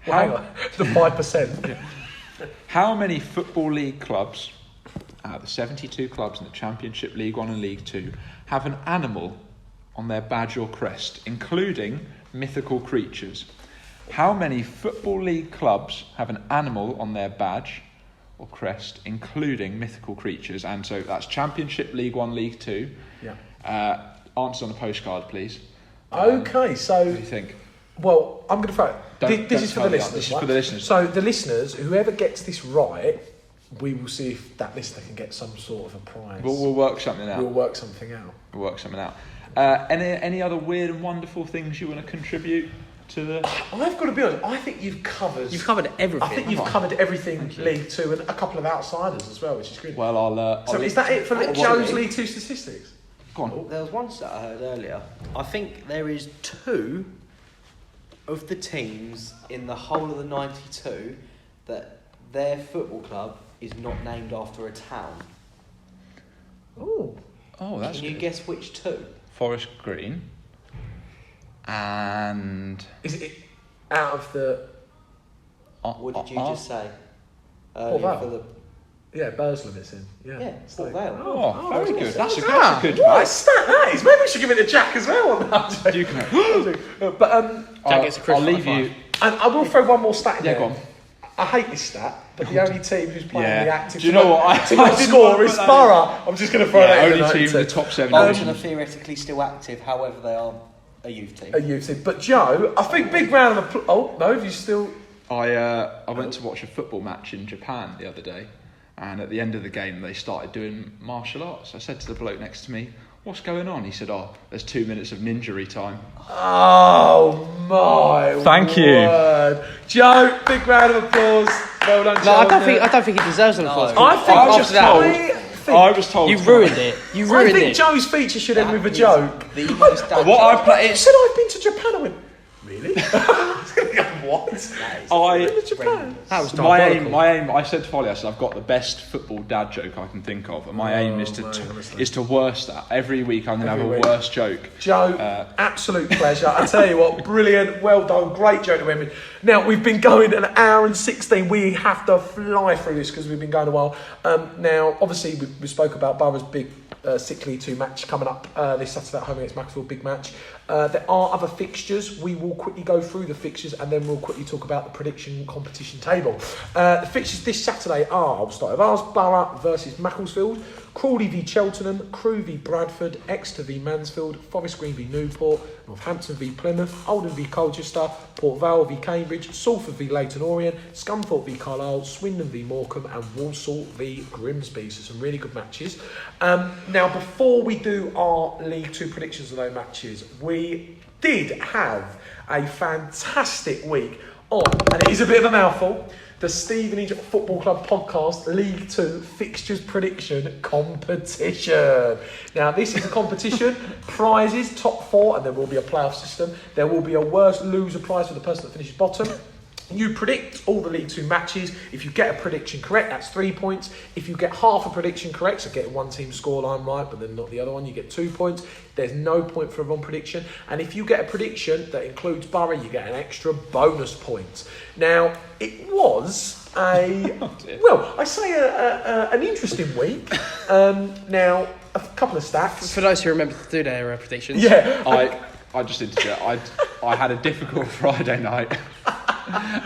Well, hang on. The 5%. How many Football League clubs out of the 72 clubs in the Championship, League 1 and League 2 have an animal on their badge or crest, including mythical creatures? How many Football League clubs have an animal on their badge or crest, including mythical creatures? And so that's Championship, League 1, League 2. Yeah. Answers on a postcard, please. Okay, so... What do you think? Well, I'm going to throw it. Don't This is for tell the me that. listeners. This is right? for the listeners. So the listeners, whoever gets this right, we will see if that listener can get some sort of a prize. We'll work something out. We'll work something out. Any other weird and wonderful things you want to contribute to the... I've got to be honest, I think you've covered everything. I think you've covered everything League 2 and a couple of outsiders as well, which is good. Well, I'll So is that it for Joe's League 2 statistics? Go on. There was one stat I heard earlier. I think there is 2 of the teams in the whole of the 92 that their football club is not named after a town. Oh, That's Can you good. guess which 2? Forest Green and... is it out of the... What did you just say? Port Vale. For the Yeah, Burslem it's in. Yeah, Port Vale. Oh, very okay. good. That's a Ah, good what a match. stat that is. Maybe we should give it to Jack as well. You can But Jack gets a crisp I'll leave high you... five. and I will throw one more stat in Yeah, there. go on. I hate this stat, but the only team who's playing Yeah. the active Do you know what? I to not didn't score want to is put that Borough. I'm just going to throw that in. only the team in the 92. top 7 Bolton are divisions. theoretically still active, however they are a youth team. A youth team. But Joe, I think big round of applause. Oh, no, have you still... I went to watch a football match in Japan the other day, and at the end of the game they started doing martial arts. I said to the bloke next to me, "What's going on?" He said, "There's 2 minutes of ninjury time." Oh, my Thank you. word. Joe, big round of applause. Well done, Joe. No, I don't think he deserves an applause. I think I was just After that, I was told you ruined it. You I ruined think it. Joe's feature should end with a joke. The easiest dad What joke. I play He it's said, I've been to Japan. I went, really? I was going to go, what? I Been to Japan? That was my diabolical. aim. I said to Folly, I said I've got the best football dad joke I can think of, and my aim is to mate, honestly. is to worst that every week. I'm going to have Every a week. worst joke. Joe, absolute pleasure. I tell you what, brilliant, well done, great joke to women. Now, we've been going an hour and 16. We have to fly through this because we've been going a while. Now, obviously, we spoke about Borough's big Sick League 2 match coming up this Saturday at home against Macclesfield, big match. There are other fixtures. We will quickly go through the fixtures and then we'll quickly talk about the prediction competition table. The fixtures this Saturday are, I'll start with ours, Borough versus Macclesfield, Crawley v Cheltenham, Crewe v Bradford, Exeter v Mansfield, Forest Green v Newport, Northampton v Plymouth, Oldham v Colchester, Port Vale v Cambridge, Salford v Leyton Orient, Scunthorpe v Carlisle, Swindon v Morecambe and Walsall v Grimsby. So some really good matches. Now, before we do our League 2 predictions of those matches, we did have a fantastic week on, and it is a bit of a mouthful, the Stevenage Football Club podcast League 2 fixtures prediction competition. Now, this is a competition, prizes, top 4, and there will be a playoff system. There will be a worst loser prize for the person that finishes bottom. You predict all the League 2 matches. If you get a prediction correct, that's 3 points. If you get half a prediction correct, so get one team's scoreline right, but then not the other one, you get 2 points. There's no point for a wrong prediction. And if you get a prediction that includes Borough, you get an extra bonus point. Now, it was an interesting week. Now, a couple of stats. For those who remember to do their predictions. Yeah. I just interject. I had a difficult Friday night,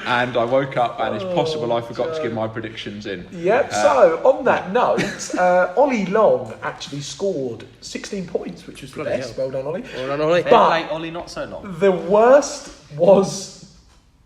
and I woke up, and it's possible I forgot to give my predictions in. Yep, so on that note, Ollie Long actually scored 16 points, which was the Bloody best. hell. Well done, Ollie. Well done, Ollie. Fair But- play, Ollie, not so long. The worst was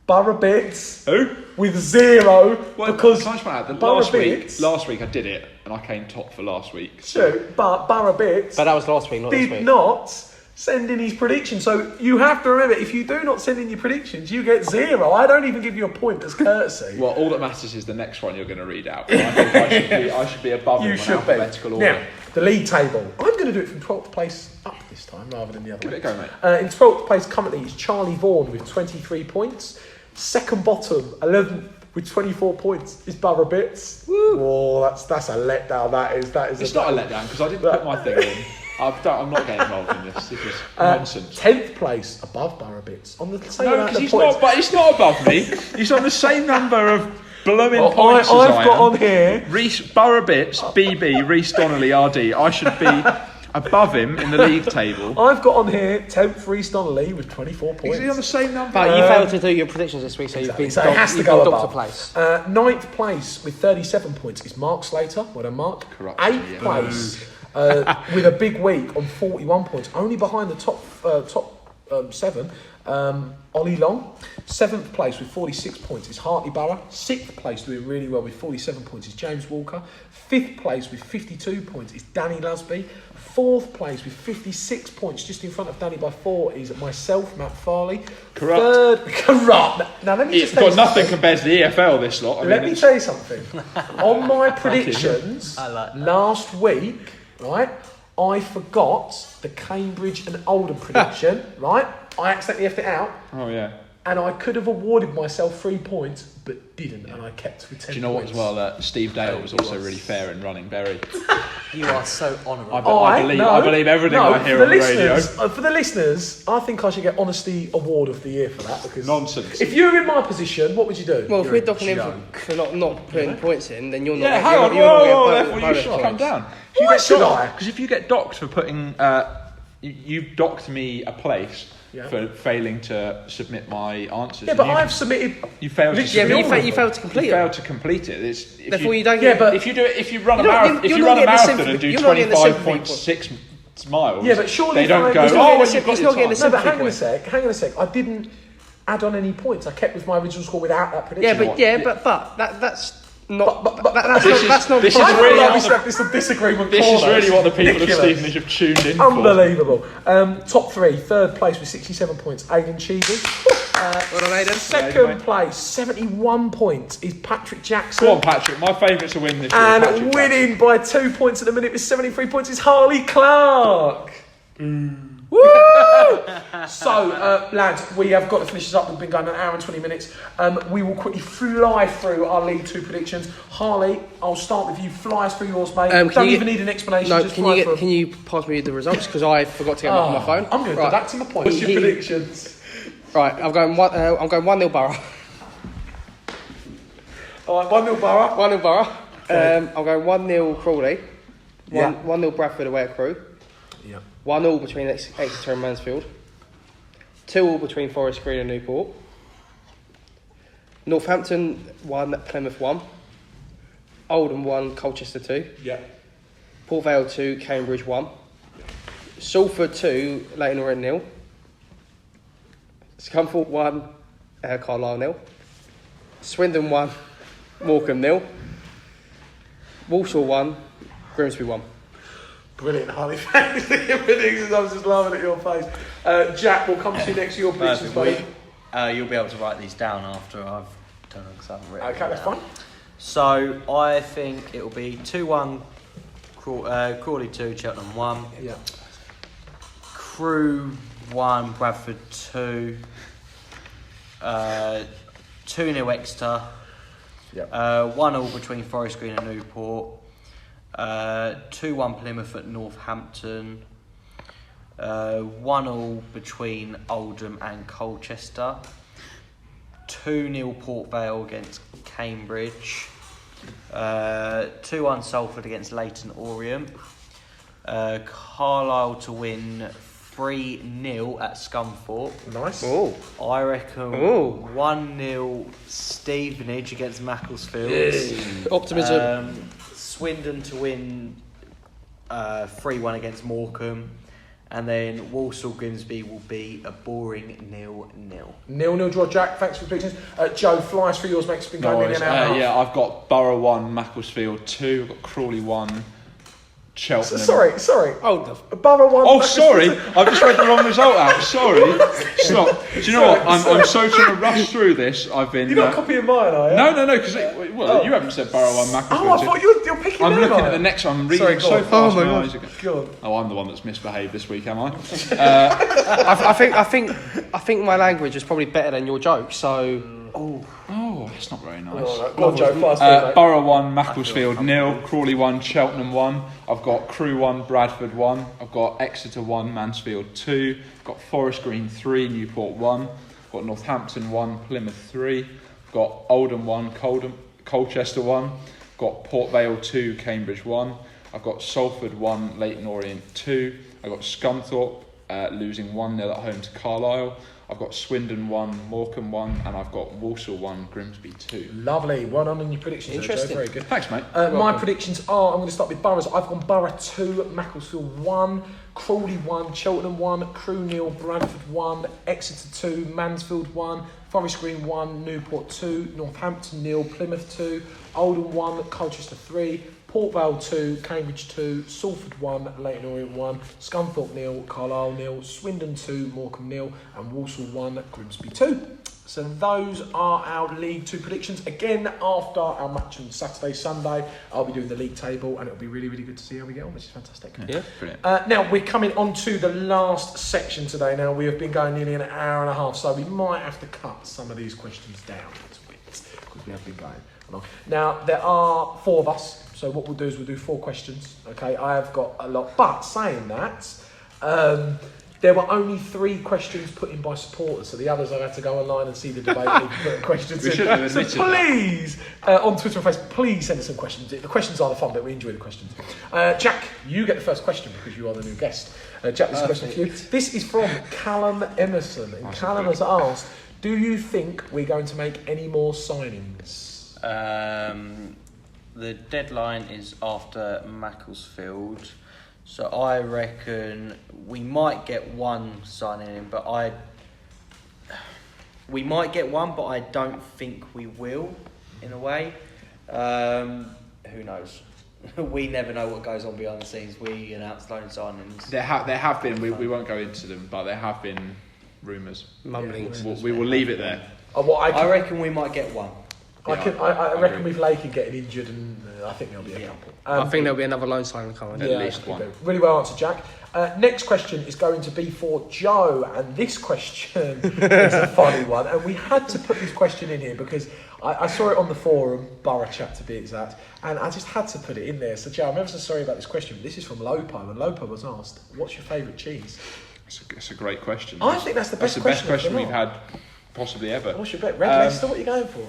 Borough Bits Who? with 0 Well, because can I just point out that Borough last Bits, week I did it, and I came top for last week. true, but Borough Bits But that was last week, not this did week. not send in his predictions. So you have to remember, if you do not send in your predictions, you get 0. I don't even give you a point as courtesy. Well, all that matters is the next one you're going to read out. I think I should be above You him should on be. alphabetical order. Now, The league table. I'm going to do it from 12th place up this time rather than the other way. Give it a go, mate. In 12th place currently is Charlie Vaughan with 23 points. Second bottom, 11th with 24 points is Borough Bits. Oh, that's a letdown. That is. It's not a letdown because I didn't put my thing in. I'm not getting involved in this. This is nonsense. 10th place above Borough Bits on the same No, amount because of he's points. not. But he's not above me. He's on the same number of blooming Well, points as I've I got am. on here. Reece Borough Bits, BB, Reece Donnelly, RD. I should be above him in the league table. I've got on here 10th Reece Donnelly with 24 points. Is he on the same number? But you failed to do your predictions this week, so Exactly. you've So been it has to you've go been docked above. a place. 9th place with 37 points is Mark Slater. Well done, Mark. Corruption, 8th yeah. place with a big week on 41 points, only behind the top 7. Ollie Long. 7th place with 46 points is Hartley Borough. 6th place doing really well with 47 points is James Walker. 5th place with 52 points is Danny Lusby. 4th place with 56 points, just in front of Danny by 4, is myself, Matt Farley. Corrupt. Corrupt. Now let me just It's tell got you nothing something. compared to the EFL, this lot. Let me tell you something. On my predictions I like that. last week, right, I forgot the Cambridge and Oldham prediction, right? I accidentally left it out, Oh, yeah. and I could have awarded myself 3 points, but didn't, and I kept with 10 Do you know what points. as well? Steve Dale was also really fair in running Berry. You are so honourable. I believe everything I hear on the radio. For the listeners, I think I should get Honesty Award of the Year for that, because Nonsense. if you were in my position, what would you do? Well, if You're we're a docking him joke. for not putting points in, then you're not. Yeah, you're hang not- on. you're not Whoa, getting therefore you bonus should points. calm down. Why should I? Because if you get docked for putting... you've docked me a place for failing to submit my answers. Yeah, but I've submitted... You failed to Yeah, submit but all of you them. failed to complete You it. failed to complete it. Therefore, you don't Yeah, get. but- If you run a You're not marathon, getting- if you're you not run a getting the marathon sympathy- and do you're not getting the sympathy 25.6 miles, Yeah, but surely they don't if go. I- He's not Oh, getting well, the you've got he's the not getting the time." No, but sympathy hang on a sec. I didn't add on any points. I kept with my original score without that prediction. That's not. But That's not. this is I feel really like how we the- should have this disagreement. This is corner. really what the people Ridiculous. of Stevenage have tuned in for. Unbelievable. Top 3, 3rd place with 67 points, Aidan Cheevers. Well done, Aidan. Second place, 71 points, is Patrick Jackson. Go on, Patrick. My favourite to win this year. And Patrick winning by 2 points at the minute with 73 points is Harley Clark. Woo! So, lads, we have got to finish this up. We've been going an hour and 20 minutes. We will quickly fly through our League 2 predictions. Harley, I'll start with you. Fly us through yours, mate. Don't even need an explanation. No, just can fly you through. can you pass me the results because I forgot to get them up on my phone. I'm going to deduct my points. What's your predictions? Right, I'm going 1-0 Borough. All right, 1-0 Borough. 1-0 Borough. I'm going 1-0 Crawley. Yeah. 1-0 Bradford away at Crewe. Yeah. 1-0 between Exeter and Mansfield. 2-2 between Forest Green and Newport. Northampton 1, Plymouth 1. Oldham 1, Colchester 2. Yeah. Port Vale 2, Cambridge 1. Salford 2, Leighton Orient 0. Scunthorpe 1, Carlisle 0. Swindon 1, Morecambe 0. Walsall 1, Grimsby 1. Brilliant, Harley. Thanks for your predictions. I was just laughing at your face. Jack, we'll come to you next to your predictions, buddy. You'll be able to write these down after I've done it because I haven't written Okay, them that's down. fine. So I think it will be 2-1 Crawley 2, Cheltenham 1. Yeah. Crewe 1, Bradford 2. 2-0 Exeter. Yep. 1-0 between Forest Green and Newport. 2-1 Plymouth at Northampton. 1-0 between Oldham and Colchester. 2-0 Port Vale against Cambridge. 2-1 Salford against Leighton Orient. Carlisle to win 3-0 at Scunthorpe. Nice. Oh. I reckon Ooh. 1-0 Stevenage against Macclesfield. Optimism. Swindon to win 3-1 against Morecambe. And then Walsall Grimsby will be a boring 0-0. 0-0 draw, Jack. Thanks for the predictions. Joe, fly us through yours, mate. It's been No going in worries. and out. Yeah, I've got Borough 1, Macclesfield 2. I've got Crawley 1, Cheltenham. Sorry. Oh, Borough 1. Oh, sorry. I've just read the wrong result out. Sorry. Stop. Do you know what? I'm so trying to rush through this. I've been. You're not copying mine, are you? No, because you haven't said Borough 1, Macclesfield 2. Oh, I thought you're picking I'm them looking up. at the next one. I'm reading Sorry, so go fast. on. My eyes are Go on. Oh, I'm the one that's misbehaved this week, am I? I think my language is probably better than your joke. So. Oh, that's not very nice. Go on, Joe, fast mate. Borough 1, Macclesfield 0, Crawley 1, Cheltenham 1. I've got Crewe 1, Bradford 1. I've got Exeter 1, Mansfield 2. I've got Forest Green 3, Newport 1. I've got Northampton 1, Plymouth 3. I've got Oldham 1, Colchester 1. I've got Port Vale 2, Cambridge 1. I've got Salford 1, Leyton Orient 2. I've got Scunthorpe losing 1-0 at home to Carlisle. I've got Swindon 1, Morecambe 1, and I've got Walsall 1, Grimsby 2. Lovely. Well done on your predictions. Interesting. Joe. Very good. Thanks, mate. My predictions are, I'm going to start with Boroughs. I've gone Borough 2, Macclesfield 1, Crawley 1, Cheltenham 1, Crewe 0, Bradford 1, Exeter 2, Mansfield 1, Forest Green 1, Newport 2, Northampton 0, Plymouth 2, Oldham 1, Colchester 3, Port Vale 2, Cambridge 2, Salford 1, Leyton Orient 1, Scunthorpe 0, Carlisle 0, Swindon 2, Morecambe 0, and Walsall 1, Grimsby 2. So those are our League 2 predictions. Again, after our match on Saturday, Sunday, I'll be doing the league table, and it'll be really, really good to see how we get on, which is fantastic. Yeah, brilliant. Now, we're coming on to the last section today. Now, we have been going nearly an hour and a half, so we might have to cut some of these questions down a little bit, because we have been going along. Now, there are 4 of us. So what we'll do is we'll do 4 questions. Okay, I have got a lot. But saying that, there were only 3 questions put in by supporters. So the others I had to go online and see the debate and put questions in. So please, on Twitter and Facebook, please send us some questions. The questions are the fun bit. We enjoy the questions. Jack, you get the first question because you are the new guest. Jack, this question for you. This is from Callum Emerson. And Callum has asked, do you think we're going to make any more signings? The deadline is after Macclesfield, so I reckon we might get one signing in, but I don't think we will, in a way. Who knows? We never know what goes on behind the scenes. We announce loan signings. There have been, we won't go into them, but there have been rumours. Mumblings. We will leave it there. I reckon we might get one. I reckon with Lakey getting injured, and I think there'll be a couple. I think there'll be another loan signing coming. At least one. Really well answered, Jack. Next question is going to be for Joe, and this question is a funny one. And we had to put this question in here because I saw it on the forum, Borough Chat to be exact, and I just had to put it in there. So, Joe, I'm ever so sorry about this question, but this is from Lopo, and Lopo was asked, what's your favourite cheese? It's a great question. I think that's the best question. That's the best question we've had possibly ever. What's your bet? Red Leicester, what are you going for?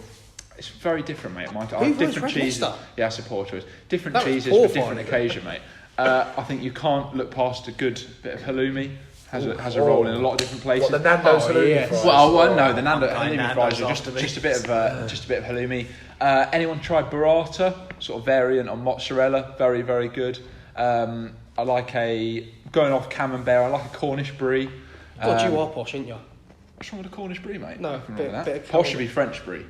It's very different, mate. Different cheeses. Yeah, I support it. Different cheeses for different occasion, mate. I think you can't look past a good bit of halloumi. Has a role in a lot of different places. What, the Nando's halloumi fries? Well, no, the halloumi fries are just a bit of halloumi. Anyone tried burrata? Sort of variant on mozzarella. Very, very good. I like going off camembert. I like a Cornish brie. God, you are posh, ain't you? What's wrong with a Cornish brie, mate? No, bit of posh should be French brie.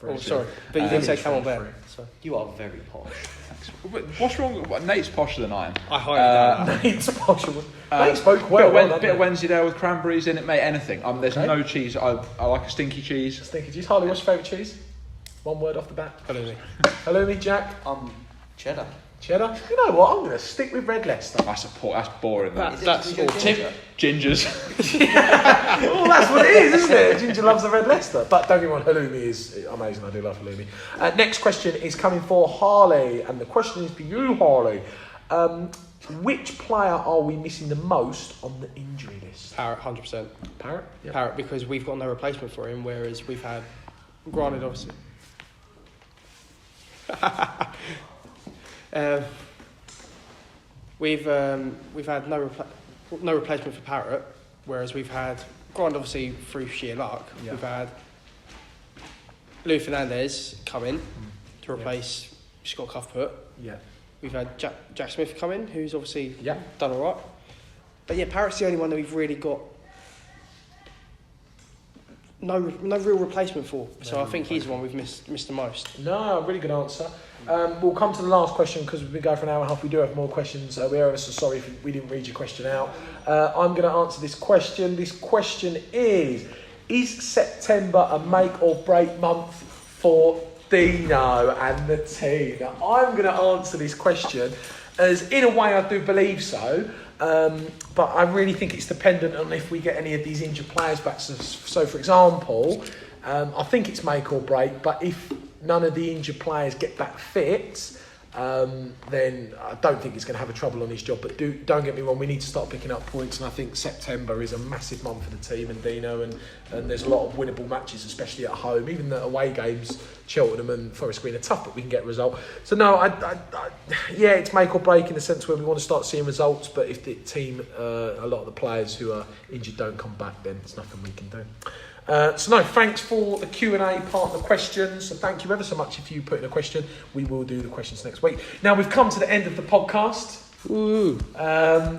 Oh, sorry, but you didn't say camembert. So. You are very posh. Thanks. What's wrong? Nate's posher than I am. I highly doubt that. Nate's posh. Nate spoke well. Bit of Wensleydale with cranberries in it, mate. Anything. There's no cheese. I like a stinky cheese. Stinky cheese. Harley, what's your favourite cheese? One word off the bat. Halloumi. Halloumi, Jack. Cheddar. Cheddar. You know what? I'm going to stick with Red Leicester. That's boring. That's Gingers. Well, that's what it is, isn't it? Ginger loves the Red Leicester. But don't get me wrong, halloumi is amazing. I do love halloumi. Next question is coming for Harley, and the question is for you, Harley. Which player are we missing the most on the injury list? Parrott, 100%. Parrott? Yep. Parrott, because we've got no replacement for him, whereas we've had, granted, obviously. We've had no replacement for Parrott, whereas we've had, granted obviously through sheer luck, we've had Lou Fernandez come in to replace Scott Cuthbert. Yeah. We've had Jack Smith come in, who's obviously done all right. But yeah, Parrott's the only one that we've really got no real replacement for. So I think he's the one we've missed the most. No, really good answer. We'll come to the last question because we've been going for an hour and a half. We do have more questions. We are so sorry if we didn't read your question out. I'm going to answer this question. This question is September a make or break month for Dino and the team? Now, I'm going to answer this question as, in a way, I do believe so. But I really think it's dependent on if we get any of these injured players back. So for example, I think it's make or break, but if none of the injured players get back fit, then I don't think he's going to have a trouble on his job. But don't get me wrong, we need to start picking up points, and I think September is a massive month for the team and Dino, and there's a lot of winnable matches, especially at home. Even the away games, Cheltenham and Forest Green are tough, but we can get a result. So no, yeah, it's make or break in the sense where we want to start seeing results, but if the team, a lot of the players who are injured don't come back, then there's nothing we can do. So no, thanks for the Q&A part of the questions. So thank you ever so much if you put in a question. We will do the questions next week. Now we've come to the end of the podcast. Ooh.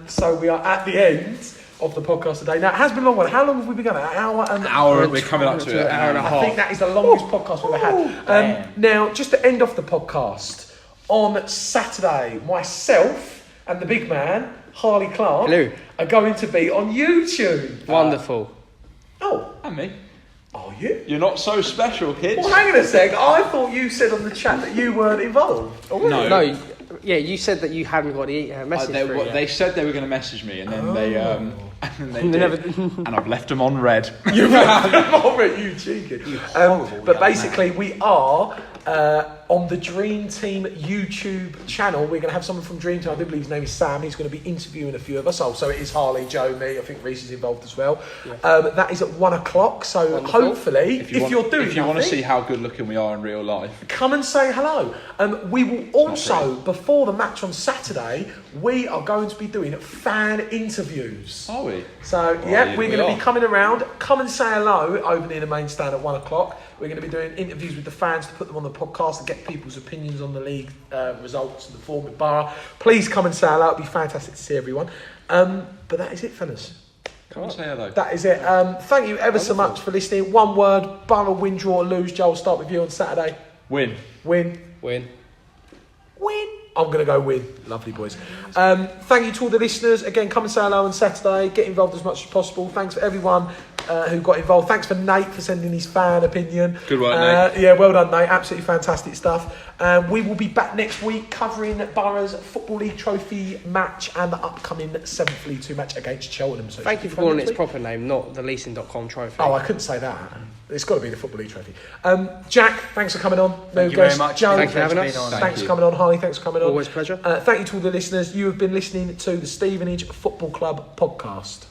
So we are at the end of the podcast today. Now it has been a long one. How long have we been going? An hour. We're coming up to an hour and a half. I think that is the longest podcast we've ever had. Now, just to end off the podcast, on Saturday, myself and the big man, Harley Clark, are going to be on YouTube. Wonderful. And me. Are you? You're not so special, kids. Well, hang on a sec. I thought you said on the chat that you weren't involved. No. Yeah, you said that you hadn't got the message through yet. They said they were going to message me, and then they did. And I've left them on red. You've left them on red, you cheeky. You horrible. But basically, we are on the Dream Team YouTube channel. We're going to have someone from Dream Team. I do believe his name is Sam. He's going to be interviewing a few of us. So it is Harley, Joe, me. I think Reece is involved as well. Yeah. That is at 1:00. So wonderful. Hopefully, if you want to see how good looking we are in real life, come and say hello. We will also, before the match on Saturday, we are going to be doing fan interviews. Are we? So we're going to be coming around. Come and say hello over near the main stand at 1:00. We're going to be doing interviews with the fans to put them on the podcast and get people's opinions on the league results and the form of Borough. Please come and say hello. It'll be fantastic to see everyone. But that is it, fellas. Come and say hello. That is it. Thank you ever so much for listening. One word: Borough win, draw, lose. Joel, I'll start with you on Saturday. Win. I'm going to go win. Lovely, boys. Thank you to all the listeners. Again, come and say hello on Saturday. Get involved as much as possible. Thanks for everyone who got involved. Thanks for Nate for sending his fan opinion. Good work, Nate. Yeah, well done, Nate. Absolutely fantastic stuff. We will be back next week covering Borough's Football League Trophy match and the upcoming 7th League 2 match against Cheltenham. So thank you for calling its proper name, not the leasing.com trophy. Oh, I couldn't say that. It's got to be the Football League Trophy. Jack, thanks for coming on. Thank you very much. Joe, thanks for having us. Thanks for coming on. Harley, thanks for coming on. Always a pleasure. Thank you to all the listeners. You have been listening to the Stevenage Football Club podcast.